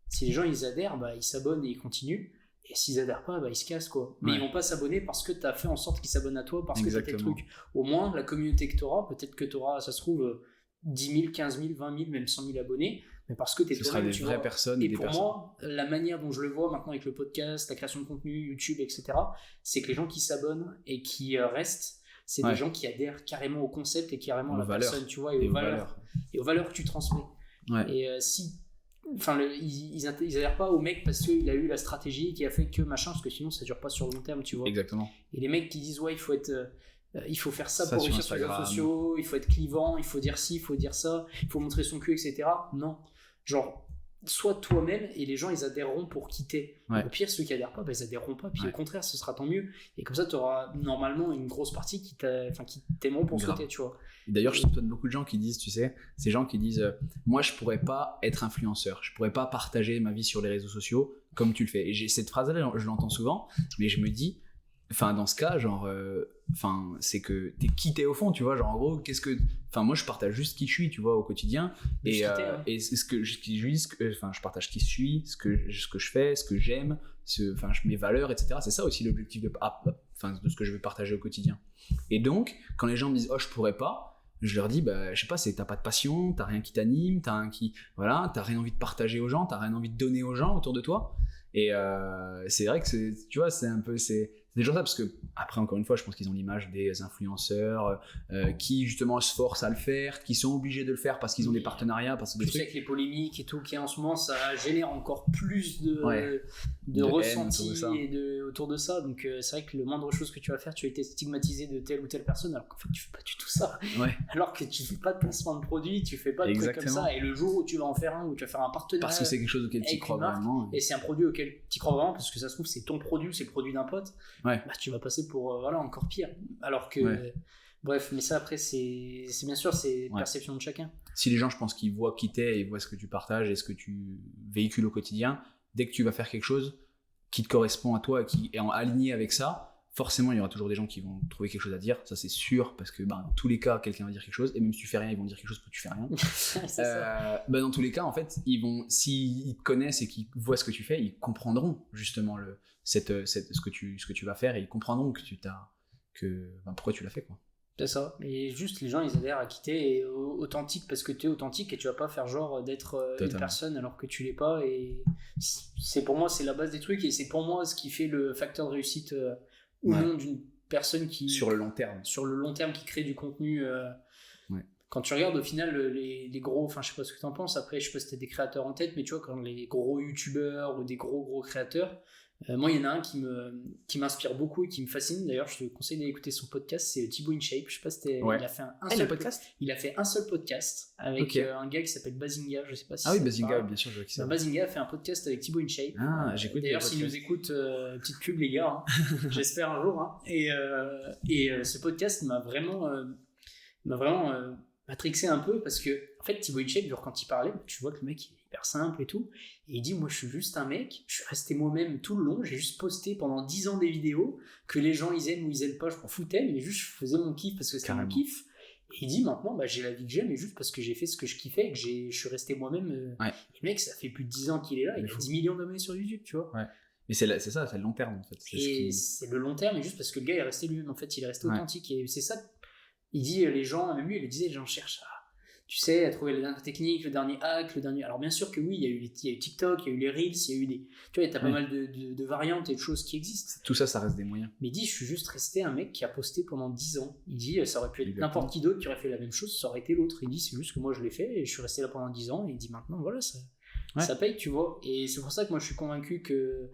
si les gens ils adhèrent, ils s'abonnent et ils continuent. Et s'ils adhèrent pas, ils se cassent quoi. Mais ils vont pas s'abonner parce que tu as fait en sorte qu'ils s'abonnent à toi, parce que tu as tel truc. Au moins, la communauté que tu auras, peut-être que tu auras, ça se trouve, 10 000, 15 000, 20 000, même 100 000 abonnés, mais parce que tu es toi-même. Ce sera des vraies personnes. Et pour moi, la manière dont je le vois maintenant avec le podcast, la création de contenu, YouTube, etc., c'est que les gens qui s'abonnonnent et qui restent, c'est des gens qui adhèrent carrément au concept et carrément à la personne, tu vois, et aux valeurs que tu transmets. Et ils adhèrent pas au mec parce qu'il a eu la stratégie qui a fait que machin, parce que sinon ça dure pas sur le long terme, tu vois. Exactement. Et les mecs qui disent il faut faire ça pour réussir sur les réseaux sociaux, il faut être clivant, il faut dire ci, il faut dire ça, il faut montrer son cul, etc. Non, genre sois toi-même et les gens ils adhéreront pour quitter. Au pire, ceux qui adhèrent pas, ils adhéreront pas, puis au contraire ce sera tant mieux, et comme ça tu auras normalement une grosse partie qui t'aimeront pour ce que t'es, tu vois. Et d'ailleurs je soupçonne beaucoup de gens qui disent, tu sais, ces gens qui disent moi je pourrais pas être influenceur, je pourrais pas partager ma vie sur les réseaux sociaux comme tu le fais, et cette phrase là je l'entends souvent, mais je me dis dans ce cas, c'est que t'es quitté au fond, tu vois, genre en gros, moi je partage juste qui je suis, tu vois, au quotidien, et c'est ce que je partage qui je suis, ce que je fais, ce que j'aime, mes valeurs, etc. C'est ça aussi l'objectif de ce que je veux partager au quotidien. Et donc, quand les gens me disent je pourrais pas, je leur dis je sais pas, t'as pas de passion, t'as rien qui t'anime, t'as rien envie de partager aux gens, t'as rien envie de donner aux gens autour de toi. Et c'est vrai que tu vois, c'est des gens ça, parce que après encore une fois je pense qu'ils ont l'image des influenceurs qui justement se forcent à le faire, qui sont obligés de le faire parce qu'ils ont des partenariats, parce que avec les polémiques et tout qui en ce moment ça génère encore plus de haine ressenti autour de ça. et autour de ça. Donc c'est vrai que le moindre chose que tu vas faire, tu vas être stigmatisé de telle ou telle personne, alors qu'en fait tu fais pas du tout ça. Ouais. Alors que tu fais pas de placement de produit, tu fais pas de trucs comme Exactement. ça. Et le jour où tu vas en faire un, où tu vas faire un partenariat, Parce que c'est quelque chose auquel tu avec crois une marque, vraiment. et c'est un produit auquel tu crois vraiment, parce que ça se trouve c'est ton produit, c'est le produit d'un pote, Ouais. bah, tu vas passer pour voilà, encore pire. Alors que Ouais. bref, mais ça après c'est bien sûr, c'est Ouais. perception de chacun. Si les gens, je pense qu'ils voient qui t'es, ils voient ce que tu partages et ce que tu véhicules au quotidien, dès que tu vas faire quelque chose qui te correspond à toi et qui est aligné avec ça, forcément il y aura toujours des gens qui vont trouver quelque chose à dire, ça c'est sûr, parce que dans tous les cas quelqu'un va dire quelque chose, et même si tu fais rien ils vont dire quelque chose que tu fais rien. C'est ça. Dans tous les cas en fait, s'ils te connaissent et qu'ils voient ce que tu fais, ils comprendront justement ce que tu vas faire, et ils comprendront pourquoi tu l'as fait, quoi. C'est ça. Et juste les gens ils adhèrent à qui t'es, et authentique parce que t'es authentique, et tu vas pas faire genre d'être une Totalement. personne alors que tu l'es pas. Et c'est pour moi c'est la base des trucs, et c'est pour moi ce qui fait le facteur de réussite ou Ouais. non d'une personne qui Sur le long terme. sur le long terme qui crée du contenu. Ouais. Quand tu regardes au final les gros, enfin je sais pas ce que t'en penses, après je sais pas si t'as des créateurs en tête, mais tu vois quand les gros youtubeurs ou des gros créateurs, moi il y en a un qui m'inspire beaucoup et qui me fascine, d'ailleurs je te conseille d'aller écouter son podcast, c'est Thibaut InShape, je sais pas si Ouais. il a fait Le podcast. il a fait un seul podcast avec Ok. un gars qui s'appelle Bazinga, je sais pas si Ah oui, ça te Bazinga, parle. bien sûr, je vois qui c'est. Ben, Bazinga a fait un podcast avec Thibaut InShape. J'écoute D'ailleurs, les s'il nous podcasts. écoute, petite pub les gars, hein. J'espère un jour. Hein. Et ce podcast m'a vraiment matrixé un peu, parce que en fait Thibaut InShape, genre, quand il parlait, tu vois que le mec il est hyper simple et tout, et il dit moi je suis juste un mec, je suis resté moi-même tout le long, j'ai juste posté pendant 10 ans des vidéos que les gens ils aiment ou ils aiment pas, je m'en foutais, mais juste je faisais mon kiff parce que c'était mon Carrément. kiff. Et il dit maintenant j'ai la vie que j'aime, et juste parce que j'ai fait ce que je kiffais et que je suis resté moi-même. Ouais. Et le mec ça fait plus de 10 ans qu'il est là, il a 10 millions d'abonnés sur YouTube, tu vois. Mais c'est ça, c'est le long terme en fait. Et c'est le long terme, et juste parce que le gars est resté lui-même, en fait il est resté Ouais. authentique, et c'est ça. Il dit les gens, même lui il le disait, les gens cherchent à trouver la dernière technique, le dernier hack, alors bien sûr que oui, il y a eu TikTok, il y a eu les Reels, il y a eu tu vois, t'as pas mal de variantes et de choses qui existent. Tout ça reste des moyens. Mais il dit je suis juste resté un mec qui a posté pendant 10 ans. Il dit ça aurait pu être Exactement. n'importe qui d'autre qui aurait fait la même chose, ça aurait été l'autre. Il dit c'est juste que moi je l'ai fait et je suis resté là pendant 10 ans, et il dit maintenant voilà ça paye, tu vois. Et c'est pour ça que moi je suis convaincu que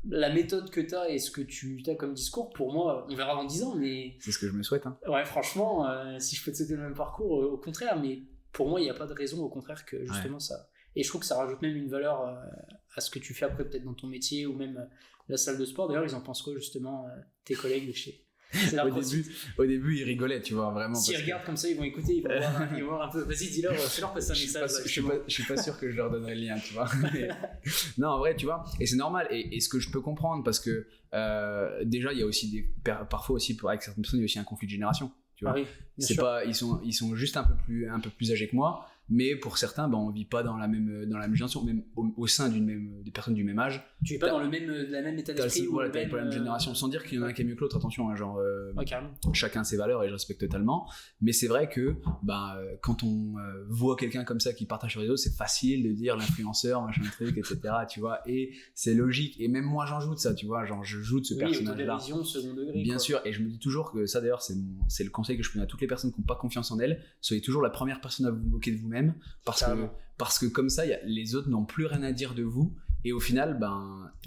la méthode que t'as et ce que tu as comme discours, pour moi, on verra dans 10 ans, mais C'est ce que je me souhaite. Hein. ouais, franchement, si je peux te souhaiter le même parcours, au contraire, mais pour moi il n'y a pas de raison, au contraire, que justement ça. Et je trouve que ça rajoute même une valeur à ce que tu fais après, peut-être dans ton métier, ou même la salle de sport. D'ailleurs, ils en pensent quoi justement, tes collègues de chez C'est la Au début, ils rigolaient, tu vois, vraiment. S'ils parce que regardent comme ça, ils vont écouter, ils vont voir un peu. Vas-y, dis-leur, fais-leur passer un message. Je suis pas sûr que je leur donnerai le lien, tu vois. Non, en vrai, tu vois, et c'est normal, et ce que je peux comprendre, parce que déjà, il y a aussi parfois aussi, avec certaines personnes, il y a aussi un conflit de génération, tu vois. Ah oui, bien C'est sûr. pas, ils sont juste un peu plus âgés que moi, mais pour certains, on vit pas dans la même génération, même au sein des personnes du même âge. Tu es pas dans la même état d'esprit, ou T'as pas la même génération, sans dire qu'il y en a un qui est mieux que l'autre, attention, hein, genre Ouais, carrément. chacun ses valeurs, et je respecte totalement, mais c'est vrai que quand on voit quelqu'un comme ça qui partage sur les réseaux, c'est facile de dire l'influenceur, machin truc, etc., tu vois, et c'est logique, et même moi j'en joue de ça, tu vois, genre je joue de ce personnage-là. Autodérision, second degré. Bien quoi. sûr, et je me dis toujours que ça, d'ailleurs, c'est le conseil que je donne à toutes les personnes qui n'ont pas confiance en elles. Soyez toujours la première personne à vous moquer de vous-même, parce que comme ça, les autres n'ont plus rien à dire de vous, et au final,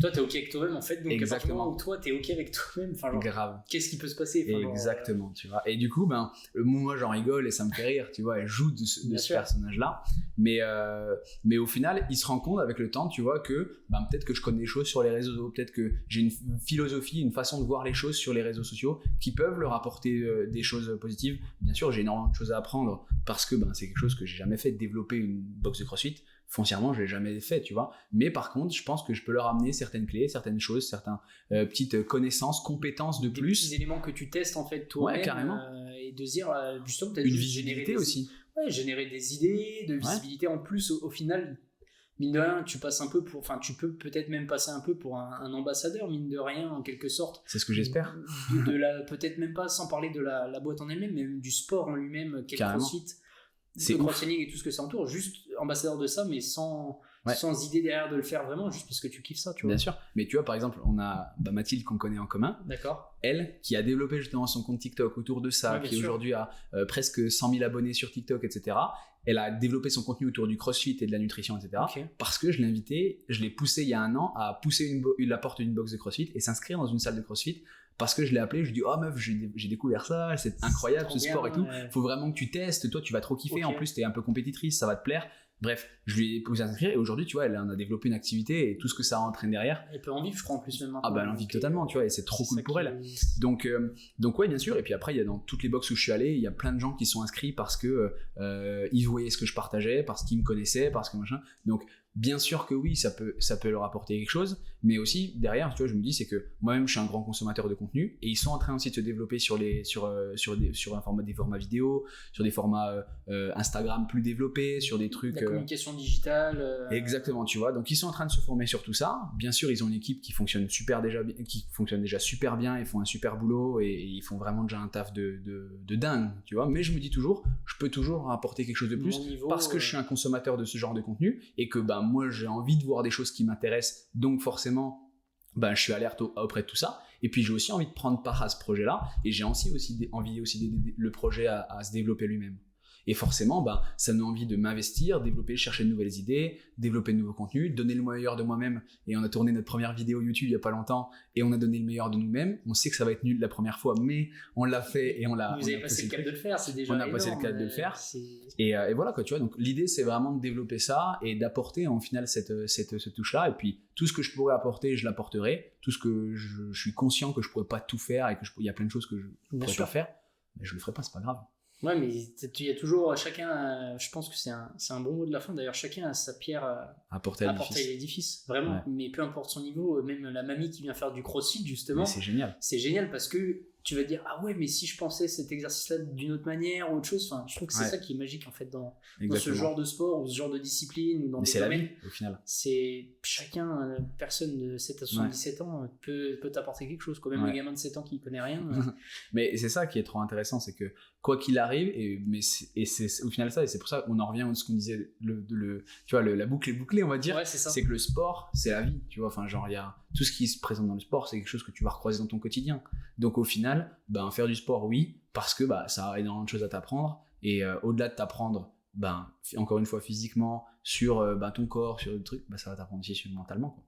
Toi, t'es ok avec toi-même, en fait, donc à partir du Exactement. moment où toi, t'es ok avec toi-même, enfin, genre, grave. qu'est-ce qui peut se passer, enfin, genre, Exactement, tu vois. Et du coup, moi, j'en rigole et ça me fait rire, tu vois, et je joue de Bien ce sûr. personnage-là. Mais au final, il se rend compte avec le temps, tu vois, que peut-être que je connais des choses sur les réseaux, peut-être que j'ai une philosophie, une façon de voir les choses sur les réseaux sociaux qui peuvent leur apporter des choses positives. Bien sûr, j'ai énormément de choses à apprendre parce que c'est quelque chose que j'ai jamais fait, développer une box de CrossFit. Foncièrement, je l'ai jamais fait, tu vois. Mais par contre, je pense que je peux leur amener certaines clés, certaines choses, certaines petites connaissances, compétences de des plus. petits éléments que tu testes, en fait, toi-même. Ouais, carrément. Et de se dire, justement, peut-être Une juste visibilité aussi. Ouais, générer des idées, de visibilité. En plus, au final, mine de rien, tu passes un peu pour. Enfin, tu peux peut-être même passer un peu pour un ambassadeur, mine de rien, en quelque sorte. C'est ce que j'espère. Peut-être même pas, sans parler de la boîte en elle-même, mais même du sport en lui-même, quel Carrément. CrossFit, C'est le ouf. crossfitting et tout ce que ça entoure, juste ambassadeur de ça, mais sans Ouais. sans idée derrière de le faire vraiment, juste parce que tu kiffes ça, tu vois. Bien sûr. Mais tu vois, par exemple, on a Mathilde qu'on connaît en commun. D'accord. Elle, qui a développé justement son compte TikTok autour de ça, Ouais, qui aujourd'hui a presque 100 000 abonnés sur TikTok, etc. Elle a développé son contenu autour du crossfit et de la nutrition, etc. Ok. Parce que je l'ai poussé il y a un an à pousser la porte d'une box de crossfit et s'inscrire dans une salle de crossfit. Parce que je l'ai appelé, je lui ai dit, oh meuf, j'ai découvert ça, c'est incroyable ce sport et tout. Ouais. Faut vraiment que tu testes, toi tu vas trop kiffer. Ok. En plus, t'es un peu compétitrice, ça va te plaire. Bref, je lui ai poussé à s'inscrire et aujourd'hui, tu vois, elle en a développé une activité et tout ce que ça entraîne derrière. Elle peut en vivre, je crois, en plus, même maintenant. Ah bah elle en vit totalement, tu vois, et c'est trop cool pour elle. Donc ouais, bien sûr. Et puis après, il y a dans toutes les box où je suis allé, il y a plein de gens qui sont inscrits parce que ils voyaient ce que je partageais, parce qu'ils me connaissaient, parce que machin. Donc bien sûr que oui, ça peut leur apporter quelque chose, mais aussi derrière, tu vois, je me dis c'est que moi-même je suis un grand consommateur de contenu et ils sont en train aussi de se développer sur un format, des formats vidéo, sur des formats Instagram plus développés, sur des trucs. La communication digitale. Exactement, tu vois. Donc ils sont en train de se former sur tout ça. Bien sûr, ils ont une équipe qui fonctionne déjà super bien, ils font un super boulot et ils font vraiment déjà un taf de dingue, tu vois. Mais je me dis toujours, je peux toujours apporter quelque chose de plus parce que je suis un consommateur de ce genre de contenu et que moi j'ai envie de voir des choses qui m'intéressent, donc forcément je suis alerte auprès de tout ça. Et puis j'ai aussi envie de prendre part à ce projet là et j'ai envie aussi d'aider le projet à se développer lui-même. Et forcément, ça donne envie de m'investir, développer, chercher de nouvelles idées, développer de nouveaux contenus, donner le meilleur de moi-même. Et on a tourné notre première vidéo YouTube il n'y a pas longtemps et on a donné le meilleur de nous-mêmes. On sait que ça va être nul la première fois, mais on l'a fait et on l'a. Vous avez passé le cap de le faire, c'est déjà. On a passé le cap de le faire. Et voilà quoi, tu vois. Donc l'idée, c'est vraiment de développer ça et d'apporter en final cette touche-là. Et puis tout ce que je pourrais apporter, je l'apporterai. Tout ce que je suis conscient que je pourrais pas tout faire et que il y a plein de choses que je pourrais pas faire, mais je le ferai pas, c'est pas grave. Ouais, mais il y a toujours chacun, je pense que c'est un bon mot de la fin d'ailleurs, chacun a sa pierre à apporter à l'édifice, vraiment. Ouais. Mais peu importe son niveau, même la mamie qui vient faire du crossfit justement, c'est génial. C'est génial parce que tu vas te dire, ah ouais, mais si je pensais cet exercice-là d'une autre manière ou autre chose, je trouve que c'est ça qui est magique en fait dans ce genre de sport ou ce genre de discipline ou dans des domaines. La vie, au final. C'est chacun, personne de 7 à 77 ans peut t'apporter quelque chose, même le gamin de 7 ans qui connaît rien. Mais c'est ça qui est trop intéressant, c'est que quoi qu'il arrive, c'est au final ça, et c'est pour ça qu'on en revient à ce qu'on disait, tu vois, la boucle est bouclée, on va dire. Ouais, c'est que le sport, c'est la vie, tu vois, enfin genre il y a tout ce qui se présente dans le sport, c'est quelque chose que tu vas recroiser dans ton quotidien. Donc au final, faire du sport, oui, parce que ça a énormément de choses à t'apprendre, et au-delà de t'apprendre, encore une fois physiquement, sur ton corps, sur le truc, ça va t'apprendre aussi mentalement, quoi.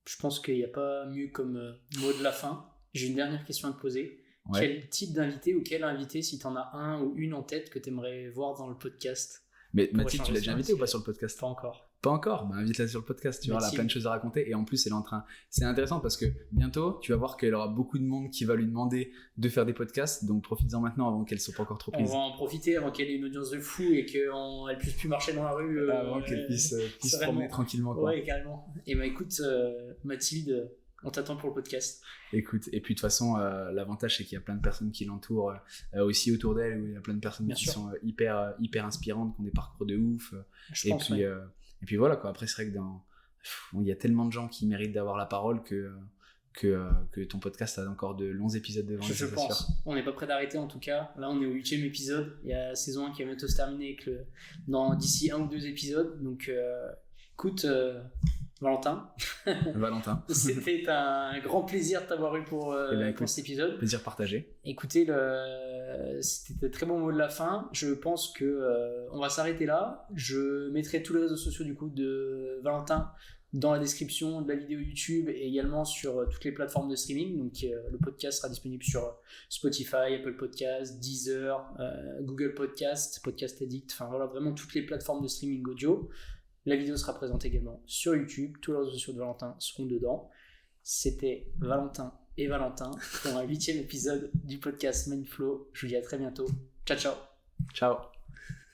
Je pense qu'il n'y a pas mieux comme mot de la fin. J'ai une dernière question à te poser. Ouais. Quel type d'invité ou quel invité, si tu en as un ou une en tête, que tu aimerais voir dans le podcast? Mais Mathilde, tu l'as déjà invité ou pas sur le podcast? Pas encore. Pas encore, invite-la sur le podcast, tu vois, elle a plein de choses à raconter et en plus elle est en train. C'est intéressant parce que bientôt tu vas voir qu'elle aura beaucoup de monde qui va lui demander de faire des podcasts, donc profites-en maintenant avant qu'elle soit pas encore trop prise. On va en profiter avant qu'elle ait une audience de fou et qu'elle puisse plus marcher dans la rue. Avant qu'elle puisse se promener tranquillement, quoi. Ouais, carrément. Et écoute, Mathilde, on t'attend pour le podcast. Écoute, et puis de toute façon, l'avantage c'est qu'il y a plein de personnes qui l'entourent aussi autour d'elle, où il y a plein de personnes qui sont hyper inspirantes, qui ont des parcours de ouf. Et puis voilà quoi. Après c'est vrai que il y a tellement de gens qui méritent d'avoir la parole que ton podcast a encore de longs épisodes devant lui. Je pense. On n'est pas prêt d'arrêter en tout cas. Là on est au 8e épisode. Il y a la saison 1 qui va bientôt se terminer d'ici 1 ou 2 épisodes. Donc écoute, Valentin. C'était un grand plaisir de t'avoir eu pour cet épisode. Plaisir partagé. Écoutez, c'était un très bon mot de la fin. Je pense que on va s'arrêter là. Je mettrai tous les réseaux sociaux du coup de Valentin dans la description de la vidéo YouTube et également sur toutes les plateformes de streaming. Donc le podcast sera disponible sur Spotify, Apple Podcasts, Deezer, Google Podcasts, Podcast Addict. Enfin voilà, vraiment toutes les plateformes de streaming audio. La vidéo sera présente également sur YouTube. Tous les réseaux sociaux de Valentin seront dedans. C'était Valentin et Valentin pour un 8e épisode du podcast Mindflow. Je vous dis à très bientôt. Ciao, ciao. Ciao.